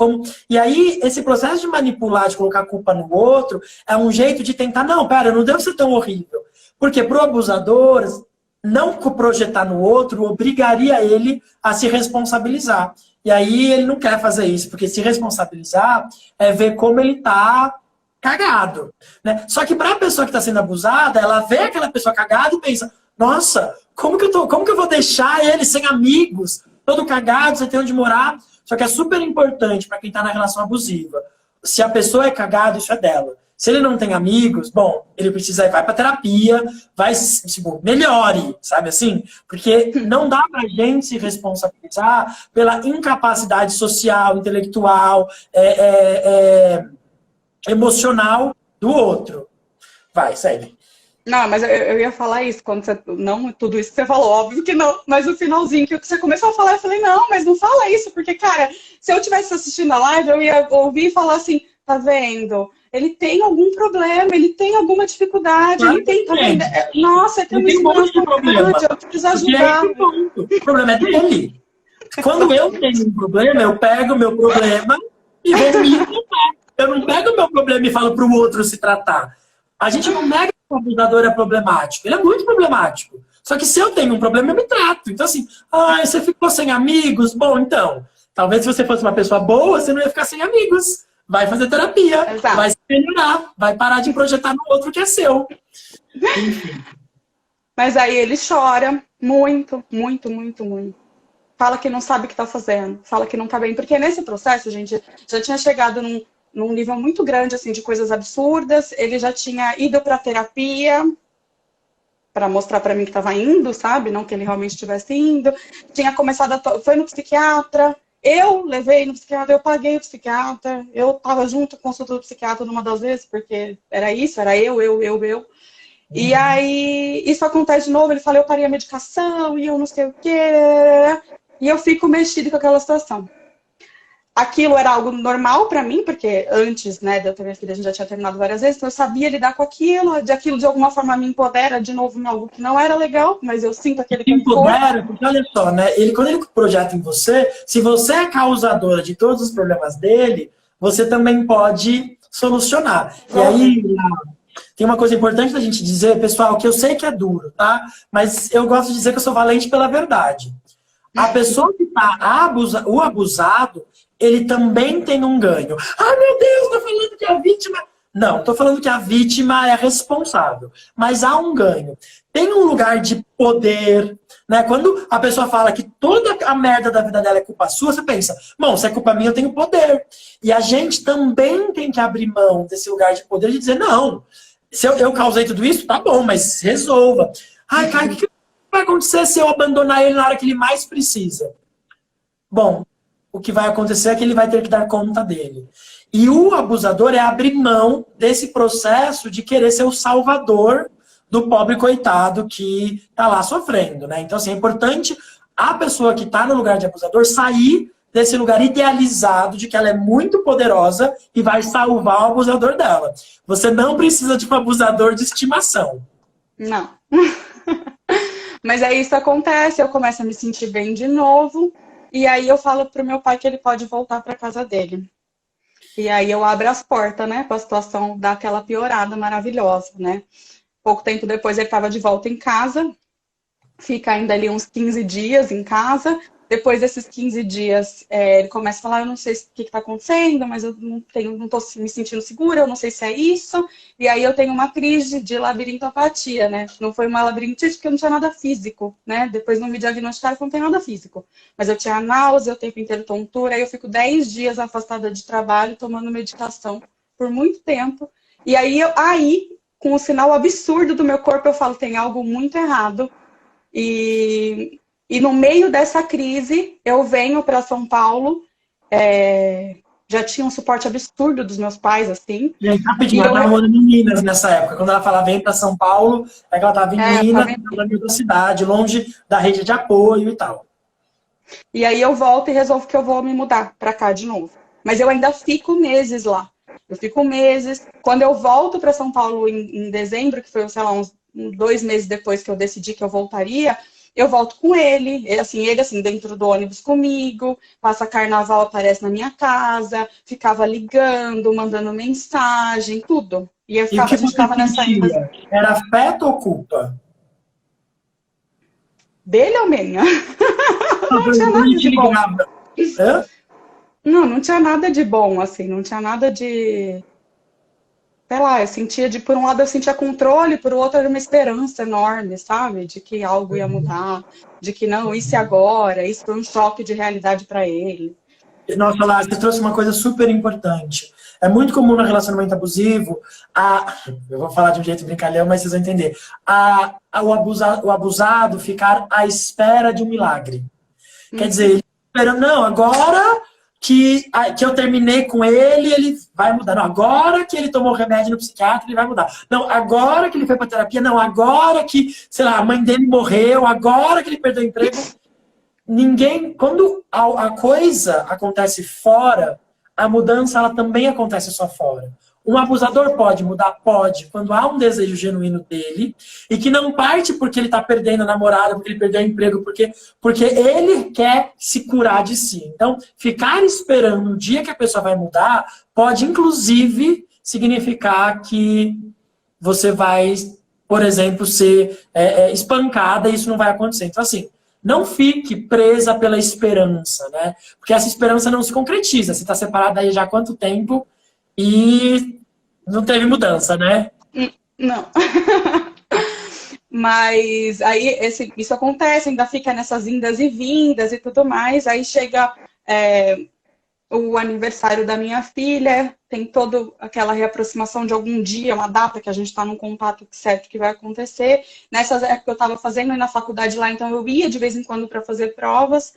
E aí, esse processo de manipular, de colocar a culpa no outro, é um jeito de tentar, não, pera, eu não devo ser tão horrível. Porque para o abusador, não projetar no outro obrigaria ele a se responsabilizar. E aí ele não quer fazer isso, porque se responsabilizar é ver como ele está cagado, né? Só que para a pessoa que está sendo abusada, ela vê aquela pessoa cagada e pensa: nossa, como que eu vou deixar ele sem amigos, todo cagado, sem ter onde morar? Só que é super importante para quem está na relação abusiva. Se a pessoa é cagada, isso é dela. Se ele não tem amigos, bom, ele precisa vai para terapia, vai, tipo, melhore, sabe assim? Porque não dá pra gente se responsabilizar pela incapacidade social, intelectual, emocional do outro. Vai, segue. Não, mas eu ia falar isso quando você. Não tudo isso que você falou, óbvio que não. Mas o finalzinho que você começou a falar, eu falei, não, mas não fala isso, porque, cara, se eu tivesse assistindo a live, eu ia ouvir e falar assim, tá vendo? Ele tem algum problema, ele tem alguma dificuldade, Claro ele tem, tá vendo? tem. Nossa, ele tem Ele uma tem um monte de problema. insegurança, eu preciso Porque é ajudar. esse ponto. O problema é dele. Quando eu tenho um problema, eu pego o meu problema e vou me tratar. Eu não pego o meu problema e falo para o outro se tratar. A gente não nega que o abusador é problemático. Ele é muito problemático. Só que se eu tenho um problema, eu me trato. Então, assim, você ficou sem amigos? Bom, então, talvez se você fosse uma pessoa boa, você não ia ficar sem amigos. Vai fazer terapia, Exato. vai se melhorar, vai parar de projetar no outro que é seu. Enfim. Mas aí ele chora muito, muito, muito, muito. Fala que não sabe o que tá fazendo, fala que não tá bem. Porque nesse processo, gente, já tinha chegado num nível muito grande, assim, de coisas absurdas. Ele já tinha ido pra terapia para mostrar para mim que estava indo, sabe? Não que ele realmente estivesse indo. Tinha começado foi no psiquiatra. Eu levei no psiquiatra, eu paguei o psiquiatra. Eu estava junto com o consulta do psiquiatra numa das vezes, porque era isso, era eu. E aí, isso acontece de novo, ele fala, eu parei a medicação, e eu não sei o quê. E eu fico mexida com aquela situação. Aquilo era algo normal para mim, porque antes, né, de eu ter minha filha, a gente já tinha terminado várias vezes, então eu sabia lidar com aquilo, de alguma forma me empodera de novo em algo que não era legal, mas eu sinto aquele empodera, porque olha só, né, quando ele projeta em você, se você é causadora de todos os problemas dele, você também pode solucionar. E aí, tem uma coisa importante da gente dizer, pessoal, que eu sei que é duro, tá? Mas eu gosto de dizer que eu sou valente pela verdade. A pessoa que tá o abusado, ele também tem um ganho. Ah, meu Deus, tô falando que a vítima... Não, tô falando que a vítima é responsável. Mas há um ganho. Tem um lugar de poder, né? Quando a pessoa fala que toda a merda da vida dela é culpa sua, você pensa, bom, se é culpa minha, eu tenho poder. E a gente também tem que abrir mão desse lugar de poder e dizer, não, se eu causei tudo isso, tá bom, mas resolva. Ai, cara, o que vai acontecer se eu abandonar ele na hora que ele mais precisa? Bom, o que vai acontecer é que ele vai ter que dar conta dele. E o abusador é abrir mão desse processo de querer ser o salvador do pobre coitado que tá lá sofrendo, né? Então, assim, é importante a pessoa que tá no lugar de abusador sair desse lugar idealizado de que ela é muito poderosa e vai salvar o abusador dela. Você não precisa de um abusador de estimação. Não. Mas aí isso acontece, eu começo a me sentir bem de novo, e aí eu falo pro meu pai que ele pode voltar para casa dele. E aí eu abro as portas, né, para a situação dar aquela piorada maravilhosa, né? Pouco tempo depois ele estava de volta em casa, fica ainda ali uns 15 dias em casa. Depois desses 15 dias, ele começa a falar, eu não sei o que está acontecendo, mas eu não estou me sentindo segura, eu não sei se é isso. E aí eu tenho uma crise de labirintopatia, né? Não foi uma labirintite porque eu não tinha nada físico, né? Depois não me diagnosticaram que não tem nada físico. Mas eu tinha náusea, o tempo inteiro tontura, aí eu fico 10 dias afastada de trabalho, tomando medicação por muito tempo. E aí, com o sinal absurdo do meu corpo, eu falo, tem algo muito errado. E no meio dessa crise, eu venho para São Paulo, já tinha um suporte absurdo dos meus pais, assim. E aí, rapidinho, ela estava morando em Minas nessa época. Quando ela fala vem para São Paulo, é que ela estava em Minas, na minha cidade, longe da rede de apoio e tal. E aí eu volto e resolvo que eu vou me mudar para cá de novo. Mas eu ainda fico meses lá. Eu fico meses. Quando eu volto para São Paulo em dezembro, que foi, sei lá, uns 2 meses depois que eu decidi que eu voltaria, eu volto com ele, ele dentro do ônibus comigo, passa carnaval, aparece na minha casa, ficava ligando, mandando mensagem, tudo. E a gente ficava nessa... Era afeto ou culpa? Dele ou minha? Não tinha nada de bom. Não tinha nada de bom, assim, não tinha nada de... Sei lá, eu sentia por um lado eu sentia controle, por outro era uma esperança enorme, sabe? De que algo ia mudar, de que não, isso e agora, isso foi um choque de realidade para ele. Nossa, Lázaro, você trouxe uma coisa super importante. É muito comum no relacionamento abusivo, eu vou falar de um jeito brincalhão, mas vocês vão entender, o abusado ficar à espera de um milagre. Quer dizer, ele espera, não, agora que eu terminei com ele vai mudar. Não, agora que ele tomou remédio no psiquiatra, ele vai mudar. Não, agora que ele foi pra terapia, não, agora que, sei lá, a mãe dele morreu, agora que ele perdeu o emprego. Quando a coisa acontece fora, a mudança ela também acontece só fora. Um abusador pode mudar? Pode, quando há um desejo genuíno dele, e que não parte porque ele está perdendo a namorada, porque ele perdeu o emprego, porque ele quer se curar de si. Então, ficar esperando o dia que a pessoa vai mudar, pode inclusive significar que você vai, por exemplo, ser espancada e isso não vai acontecer. Então, assim, não fique presa pela esperança, né? Porque essa esperança não se concretiza. Você está separada aí já há quanto tempo e não teve mudança, né? Não. Mas aí isso acontece, ainda fica nessas indas e vindas e tudo mais. Aí chega o aniversário da minha filha, tem toda aquela reaproximação de algum dia, uma data que a gente está num contato certo que vai acontecer. Nessas épocas eu estava fazendo na faculdade lá, então eu ia de vez em quando para fazer provas.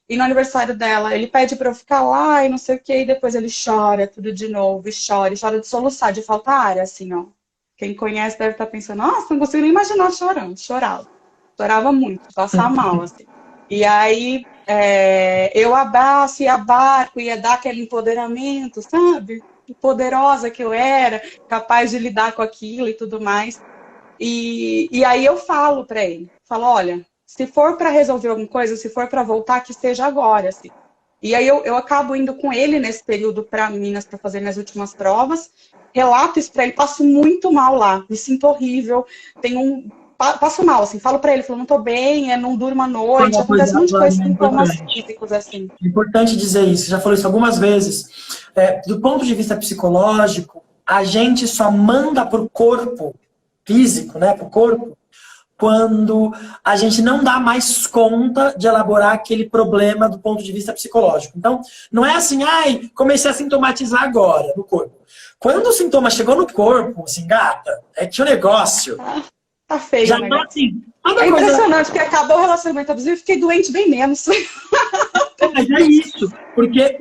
E no aniversário dela, ele pede para eu ficar lá e não sei o que, e depois ele chora tudo de novo, e chora de soluçar, de faltar ar, assim, ó. Quem conhece deve estar pensando, nossa, não consigo nem imaginar chorando, chorava muito, passava mal, assim. E aí eu abraço e abarco, ia dar aquele empoderamento, sabe? Poderosa que eu era, capaz de lidar com aquilo e tudo mais. E aí eu falo para ele, olha, se for para resolver alguma coisa, se for para voltar, que seja agora, assim. E aí eu acabo indo com ele nesse período para Minas para fazer minhas últimas provas, relato isso para ele, passo muito mal lá, me sinto horrível, passo mal, assim, falo para ele, não tô bem, não durmo à noite, acontece um monte de coisas, sintomas físicos, assim. É importante dizer isso, já falei isso algumas vezes. Do ponto de vista psicológico, a gente só manda pro corpo físico, né, pro corpo, quando a gente não dá mais conta de elaborar aquele problema do ponto de vista psicológico. Então, não é assim, comecei a sintomatizar agora no corpo. Quando o sintoma chegou no corpo, assim, gata, é que o negócio... Tá feio, já né? tá assim. É impressionante, porque acabou o relacionamento abusivo e fiquei doente bem menos. mas é isso. Porque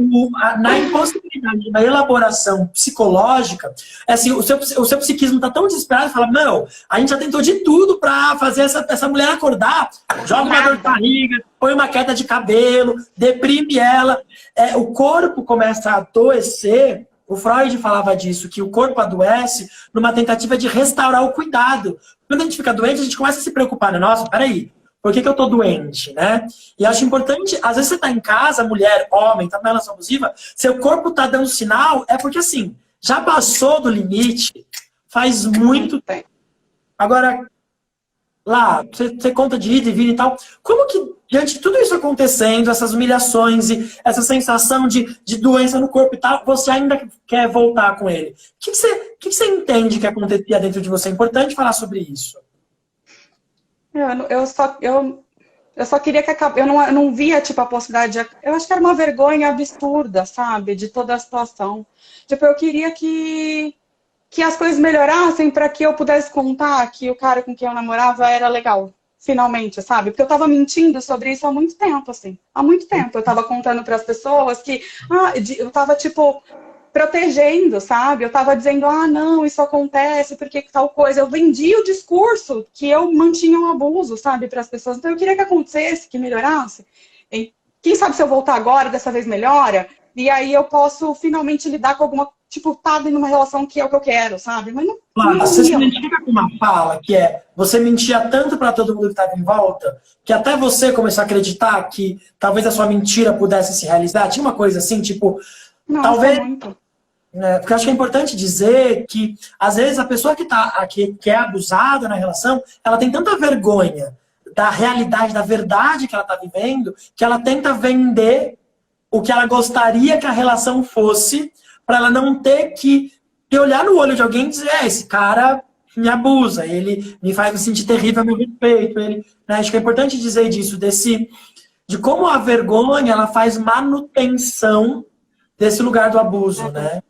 na impossibilidade da elaboração psicológica, é assim, o seu psiquismo está tão desesperado, fala, não, a gente já tentou de tudo para fazer essa mulher acordar, joga uma dor de barriga, põe uma queda de cabelo, deprime ela. O corpo começa a adoecer. O Freud falava disso, que o corpo adoece numa tentativa de restaurar o cuidado. Quando a gente fica doente, a gente começa a se preocupar, né? Nossa, peraí, por que eu tô doente, né? E acho importante, às vezes você tá em casa, mulher, homem, tá numa relação abusiva, seu corpo tá dando sinal, é porque assim, já passou do limite faz muito tempo. Agora, lá, você conta de ida e vinda e tal, como que, diante de tudo isso acontecendo, essas humilhações e essa sensação de doença no corpo e tal, você ainda quer voltar com ele? O que você entende que acontecia dentro de você? É importante falar sobre isso. Eu só queria que acabasse. Eu não via, tipo, a possibilidade de... Eu acho que era uma vergonha absurda, sabe? De toda a situação. Tipo, eu queria que as coisas melhorassem para que eu pudesse contar que o cara com quem eu namorava era legal. Finalmente, sabe? Porque eu tava mentindo sobre isso há muito tempo, assim. Há muito tempo. Eu tava contando para as pessoas que... eu tava, tipo... protegendo, sabe? Eu tava dizendo, não, isso acontece porque tal coisa. Eu vendi o discurso que eu mantinha um abuso, sabe, para as pessoas. Então eu queria que acontecesse, que melhorasse. E quem sabe se eu voltar agora, dessa vez melhora, e aí eu posso finalmente lidar com alguma, tipo, tá dentro de uma relação que é o que eu quero, sabe? Mas não. Claro, você se identifica com uma fala que você mentia tanto para todo mundo que estava em volta, que até você começou a acreditar que talvez a sua mentira pudesse se realizar? Tinha uma coisa assim, tipo, Nossa, talvez. muito. Porque eu acho que é importante dizer que, às vezes, a pessoa que é abusada na relação, ela tem tanta vergonha da realidade, da verdade que ela está vivendo, que ela tenta vender o que ela gostaria que a relação fosse, para ela não ter que olhar no olho de alguém e dizer, esse cara me abusa, ele me faz me sentir terrível a meu respeito. Né? Acho que é importante dizer disso, de como a vergonha ela faz manutenção desse lugar do abuso, né?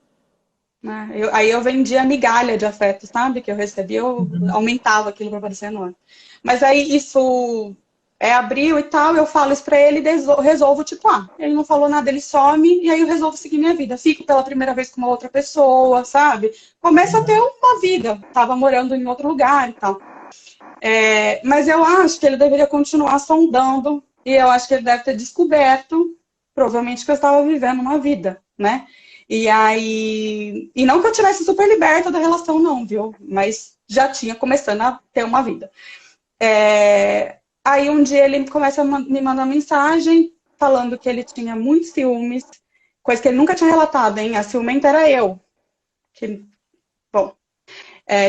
Aí eu vendia migalha de afeto, sabe? Que eu recebia, eu aumentava aquilo para parecer enorme. Mas aí isso abriu e tal, eu falo isso pra ele e resolvo, tipo, ele não falou nada, ele some, e aí eu resolvo seguir minha vida. Fico pela primeira vez com uma outra pessoa, sabe? Começo a ter uma vida. Tava morando em outro lugar e tal. Mas eu acho que ele deveria continuar sondando, e eu acho que ele deve ter descoberto, provavelmente, que eu estava vivendo uma vida, né? E aí... E não que eu tivesse super liberta da relação, não, viu? Mas já tinha começando a ter uma vida. Aí um dia ele começa a me mandar mensagem falando que ele tinha muitos ciúmes, coisa que ele nunca tinha relatado, hein? A ciumenta era eu. Que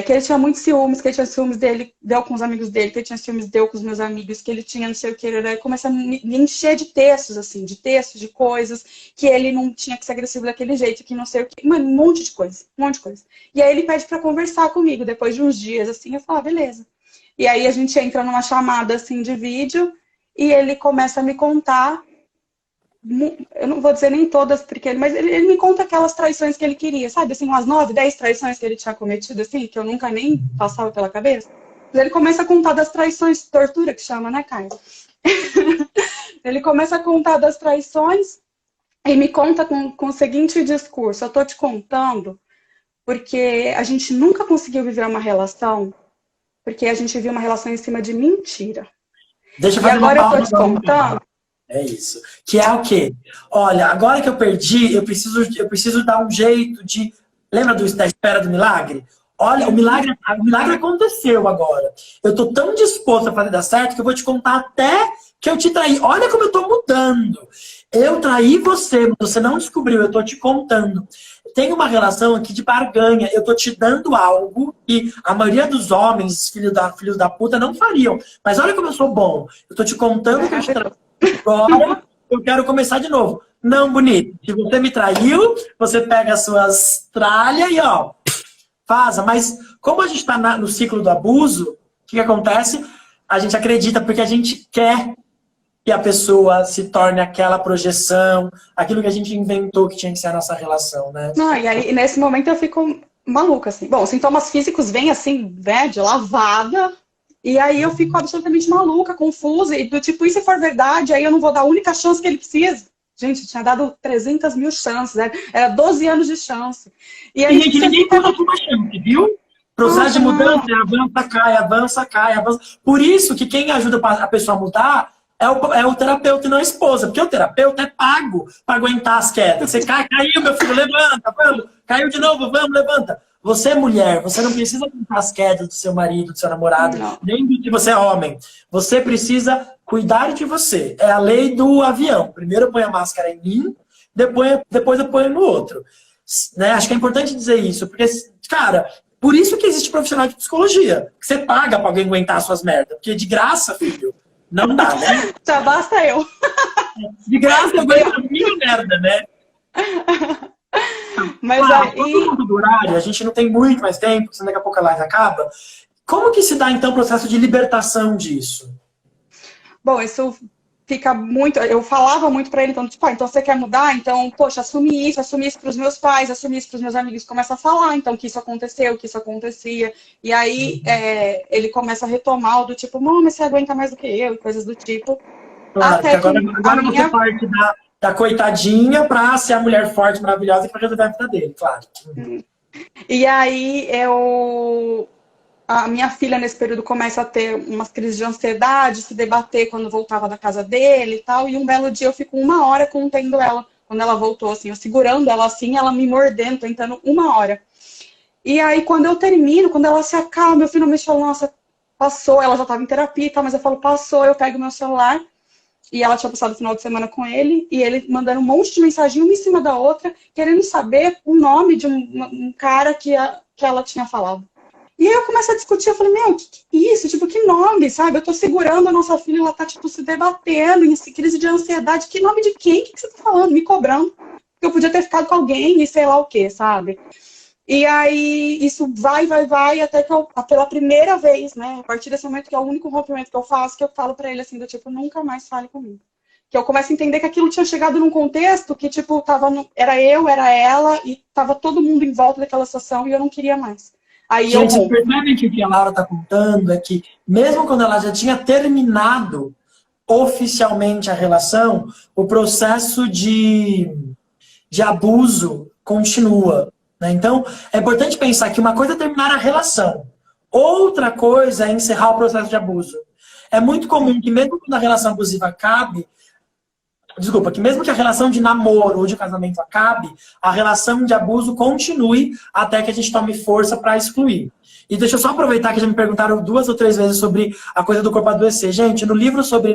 ele tinha muitos ciúmes, que ele tinha ciúmes deu com os amigos dele, que ele tinha ciúmes deu com os meus amigos, que ele tinha não sei o que, ele começa a me encher de textos, assim, de coisas, que ele não tinha que ser agressivo daquele jeito, que não sei o que, mano, um monte de coisa. E aí ele pede pra conversar comigo, depois de uns dias, assim, eu falo, beleza. E aí a gente entra numa chamada, assim, de vídeo, e ele começa a me contar, eu não vou dizer nem todas, porque mas ele me conta aquelas traições que ele queria, sabe? Assim, umas 9, 10 traições que ele tinha cometido, assim, que eu nunca nem passava pela cabeça. Mas ele começa a contar das traições, tortura que chama, né, Caio? Ele começa a contar das traições e me conta com o seguinte discurso: eu tô te contando porque a gente nunca conseguiu viver uma relação, porque a gente viu uma relação em cima de mentira. Deixa eu fazer uma pausa. E agora eu tô te contando. É isso. Que é o quê? Olha, agora que eu perdi, eu preciso dar um jeito de... Lembra da espera do milagre? Olha, o milagre aconteceu agora. Eu tô tão disposto a fazer dar certo que eu vou te contar até que eu te traí. Olha como eu tô mudando. Eu traí você, mas você não descobriu, eu tô te contando. Tem uma relação aqui de barganha. Eu tô te dando algo que a maioria dos homens, filhos da puta, não fariam. Mas olha como eu sou bom. Eu tô te contando que eu te traí. Agora eu quero começar de novo. Não, bonito. Se você me traiu, você pega as suas tralhas e vaza. Mas como a gente está no ciclo do abuso, o que acontece? A gente acredita porque a gente quer que a pessoa se torne aquela projeção, aquilo que a gente inventou que tinha que ser a nossa relação, né? Não, e aí nesse momento eu fico maluca, assim. Bom, os sintomas físicos vêm assim, né, de lavada. E aí eu fico absolutamente maluca, confusa, e do tipo, e se for verdade, aí eu não vou dar a única chance que ele precisa, Gente, tinha dado 300 mil chances, era 12 anos de chance. E Tem aí gente que você ninguém fica... conta com uma chance, viu? Processo de Nossa, mudança não. é avança, cai, avança, cai, avança. Por isso que quem ajuda a pessoa a mudar é o terapeuta e não a esposa. Porque o terapeuta é pago para aguentar as quedas. Você cai, caiu, meu filho, levanta, vamos. Caiu de novo, vamos, levanta. Você é mulher, você não precisa aguentar as quedas do seu marido, do seu namorado, Não. nem do que você é homem. Você precisa cuidar de você. É a lei do avião. Primeiro eu ponho a máscara em mim, depois eu ponho no outro. Né? Acho que é importante dizer isso, porque, cara, por isso que existe profissional de psicologia. Que você paga pra alguém aguentar suas merdas. Porque de graça, filho, não dá, né? Já basta eu. De graça eu aguento a minha merda, né? Mas Claro, por aí, conta do horário, a gente não tem muito mais tempo, senão daqui a pouco a live acaba. Como que se dá, então, o processo de libertação disso? bom, isso fica muito. Eu falava muito pra ele, então, tipo, então você quer mudar? Então, poxa, assume isso pros meus pais, assume isso pros meus amigos, começa a falar, então, que isso aconteceu, que isso acontecia. E aí ele começa a retomar o do tipo, mãe, você aguenta mais do que eu, e coisas do tipo. Claro, porque Até que a agora você minha. parte da coitadinha pra ser a mulher forte, maravilhosa, que vai resolver a vida dele, claro. E aí a minha filha, nesse período, começa a ter umas crises de ansiedade, se debater quando voltava da casa dele e tal. E um belo dia eu fico 1 hora contendo ela, quando ela voltou, assim, eu segurando ela assim, ela me mordendo, tentando 1 hora. E aí, quando eu termino, quando ela se acalma, meu filho me fala, nossa, passou, ela já estava em terapia e tal, mas eu falo, passou, eu pego meu celular. E ela tinha passado o final de semana com ele, e ele mandando um monte de mensagem, uma em cima da outra, querendo saber o nome de um cara que ela tinha falado. E aí eu começo a discutir, eu falei, meu, que isso? Tipo, que nome, sabe? Eu tô segurando a nossa filha, ela tá, tipo, se debatendo, em crise de ansiedade. Que nome de quem? O que você tá falando? Me cobrando. Porque eu podia ter ficado com alguém e sei lá o quê, sabe? E aí isso vai, até que eu, pela primeira vez, né? A partir desse momento que é o único rompimento que eu faço, que eu falo pra ele assim, do tipo, nunca mais fale comigo. Que eu começo a entender que aquilo tinha chegado num contexto que, tipo, era eu, era ela, e tava todo mundo em volta daquela situação e eu não queria mais. Aí eu Gente, vocês rompo. percebem que o que a Laura está contando é que, mesmo quando ela já tinha terminado oficialmente a relação, o processo de abuso continua. Né? Então, é importante pensar que uma coisa é terminar a relação, outra coisa é encerrar o processo de abuso. É muito comum que, mesmo quando a relação abusiva acabe, desculpa, que mesmo que a relação de namoro ou de casamento acabe, a relação de abuso continue até que a gente tome força para excluir. E deixa eu só aproveitar que já me perguntaram 2 ou 3 vezes sobre a coisa do corpo adoecer. Gente, no livro sobre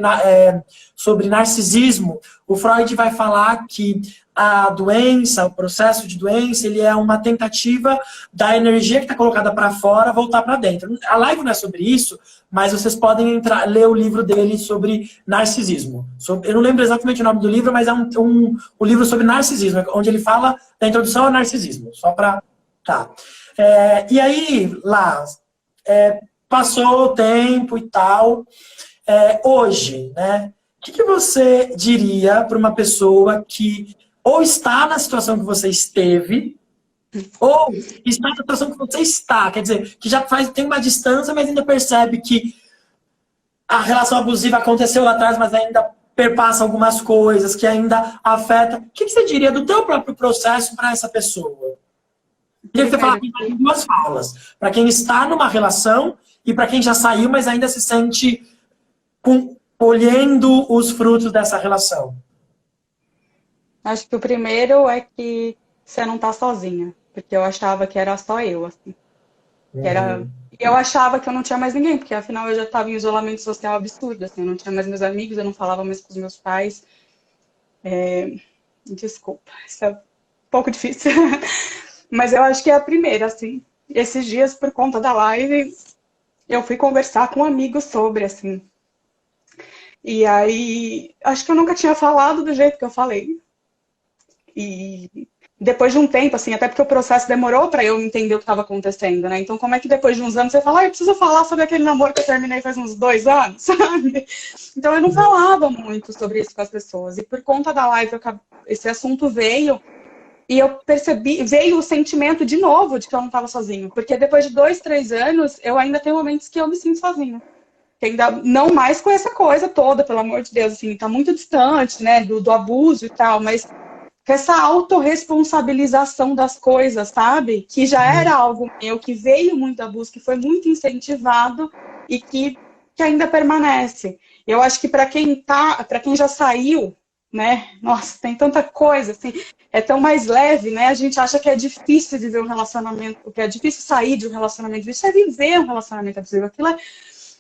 narcisismo, o Freud vai falar que a doença, o processo de doença, ele é uma tentativa da energia que está colocada para fora voltar para dentro. A live não é sobre isso, mas vocês podem ler o livro dele sobre narcisismo. Eu não lembro exatamente o nome do livro, mas é um livro sobre narcisismo, onde ele fala da introdução ao narcisismo. Só para... Tá. E aí, lá, passou o tempo e tal. Hoje, né? O que você diria para uma pessoa que ou está na situação que você esteve, ou está na situação que você está? Quer dizer, que já tem uma distância, mas ainda percebe que a relação abusiva aconteceu lá atrás, mas ainda perpassa algumas coisas, que ainda afeta. O que você diria do teu próprio processo para essa pessoa? Queria que você falasse em 2 falas. Para quem está numa relação e para quem já saiu, mas ainda se sente colhendo os frutos dessa relação. Acho que o primeiro é que você não tá sozinha. Porque eu achava que era só eu, assim. Eu achava que eu não tinha mais ninguém, porque afinal eu já estava em isolamento social absurdo, assim, eu não tinha mais meus amigos, eu não falava mais com os meus pais. Desculpa, isso é um pouco difícil. Mas eu acho que é a primeira, assim. Esses dias, por conta da live, eu fui conversar com amigos sobre, assim. E aí, acho que eu nunca tinha falado do jeito que eu falei. E depois de um tempo, assim, até porque o processo demorou pra eu entender o que estava acontecendo, né? Então, como é que depois de uns anos você fala, eu preciso falar sobre aquele namoro que eu terminei faz uns 2 anos, sabe? Então, eu não falava muito sobre isso com as pessoas. E por conta da live, esse assunto veio. E eu percebi, veio o sentimento de novo de que eu não estava sozinho. Porque depois de 2, 3 anos, eu ainda tenho momentos que eu me sinto sozinha. que ainda não mais com essa coisa toda, pelo amor de Deus, assim, tá muito distante, né, do abuso e tal, mas com essa autorresponsabilização das coisas, sabe? Que já era algo meu, que veio muito do abuso, que foi muito incentivado e que ainda permanece. Eu acho que para quem já saiu, né? Nossa, tem tanta coisa, assim, é tão mais leve, né? A gente acha que é difícil viver um relacionamento, que é difícil sair de um relacionamento, isso é viver um relacionamento abusivo. Aquilo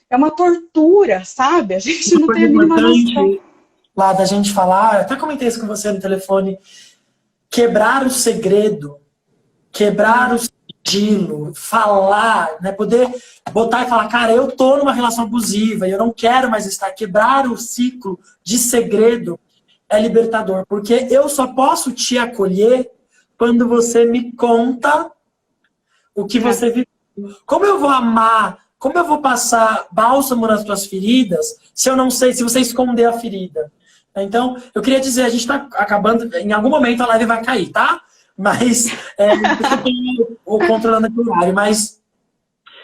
é uma tortura, sabe? A gente Uma não coisa tem a mínima noção. importante lá da gente falar, eu até comentei isso com você no telefone, quebrar o segredo, quebrar o sigilo, falar, né? Poder botar e falar, cara, eu tô numa relação abusiva e eu não quero mais estar. Quebrar o ciclo de segredo é libertador, porque eu só posso te acolher quando você me conta o que você viveu. Como eu vou amar, como eu vou passar bálsamo nas tuas feridas se eu não sei, se você esconder a ferida? Então, eu queria dizer, a gente está acabando, em algum momento a live vai cair, tá? Mas, eu tô controlando aqui o horário, mas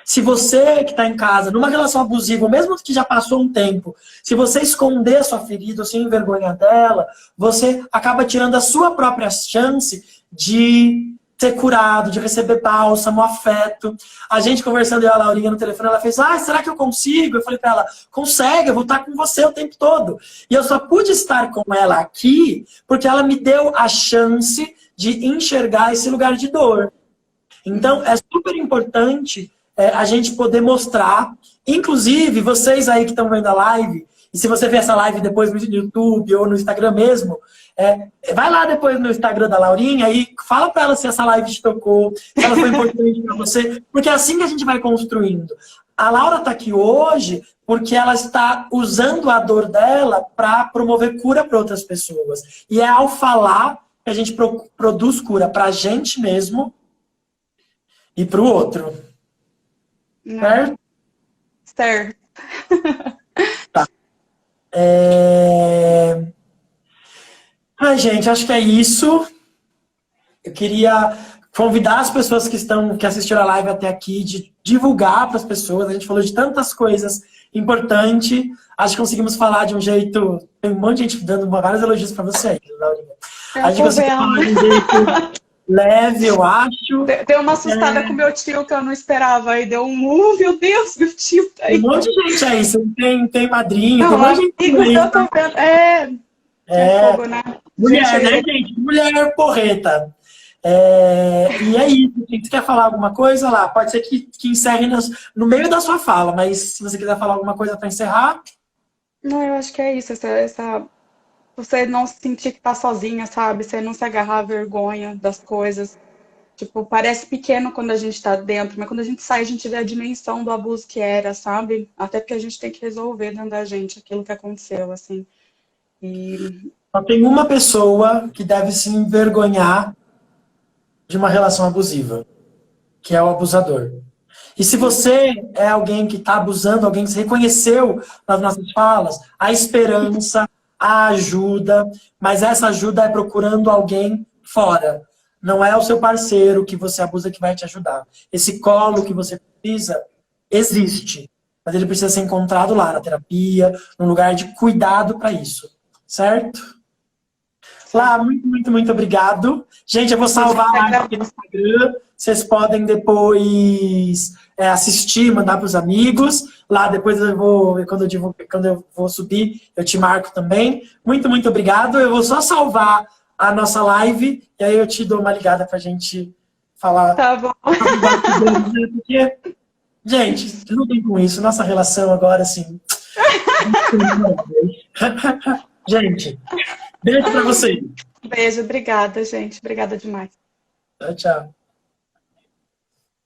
se você que está em casa, numa relação abusiva, mesmo que já passou um tempo, se você esconder a sua ferida, ou se envergonhar dela, você acaba tirando a sua própria chance de ser curado, de receber bálsamo, afeto. A gente conversando, eu e a Laurinha no telefone, ela fez, será que eu consigo? Eu falei pra ela, consegue, eu vou estar com você o tempo todo. E eu só pude estar com ela aqui porque ela me deu a chance de enxergar esse lugar de dor. Então, é super importante a gente poder mostrar, inclusive, vocês aí que estão vendo a live, e se você ver essa live depois no YouTube ou no Instagram mesmo, vai lá depois no Instagram da Laurinha e fala para ela se essa live te tocou, se ela foi importante para você, porque é assim que a gente vai construindo. A Laura está aqui hoje porque ela está usando a dor dela para promover cura para outras pessoas. E é ao falar que a gente produz cura para a gente mesmo e para o outro. Certo? Certo. Tá. Ai, gente, acho que é isso. Eu queria convidar as pessoas que assistiram a live até aqui, de divulgar para as pessoas. A gente falou de tantas coisas importantes. Acho que conseguimos falar de um jeito... Tem um monte de gente dando vários elogios para você aí, Laurinha. A gente conseguiu falar de um jeito leve, eu acho. Deu uma assustada com meu tio que eu não esperava. Aí deu meu Deus, meu tio tá aí. Tem um monte de gente aí. Você tem madrinha, não, tem um monte de gente aí. Eu tô vendo. Fogo, né? Mulher, né, gente? Mulher porreta. E é isso. Você quer falar alguma coisa lá? Pode ser que encerre no meio da sua fala, mas se você quiser falar alguma coisa para encerrar... Não, eu acho que é isso. Você não sentir que tá sozinha, sabe? Você não se agarrar à vergonha das coisas. Tipo, parece pequeno quando a gente tá dentro, mas quando a gente sai, a gente vê a dimensão do abuso que era, sabe? Até porque a gente tem que resolver dentro da gente aquilo que aconteceu, assim. Só tem uma pessoa que deve se envergonhar de uma relação abusiva, que é o abusador. E se você é alguém que está abusando, alguém que se reconheceu nas nossas falas, a esperança, a ajuda, mas essa ajuda é procurando alguém fora. Não é o seu parceiro que você abusa que vai te ajudar. Esse colo que você precisa existe, mas ele precisa ser encontrado lá na terapia, num lugar de cuidado para isso. Certo? Lá, muito, muito, muito obrigado. Gente, eu vou salvar a live aqui no Instagram. Vocês podem depois assistir, mandar para os amigos. Lá depois quando eu vou subir, eu te marco também. Muito, muito obrigado. Eu vou só salvar a nossa live e aí eu te dou uma ligada para a gente falar. Tá bom. Porque, gente, não tem com isso. Nossa relação agora, assim... Gente, beijo pra vocês. Beijo, obrigada, gente. Obrigada demais. Tchau, tchau.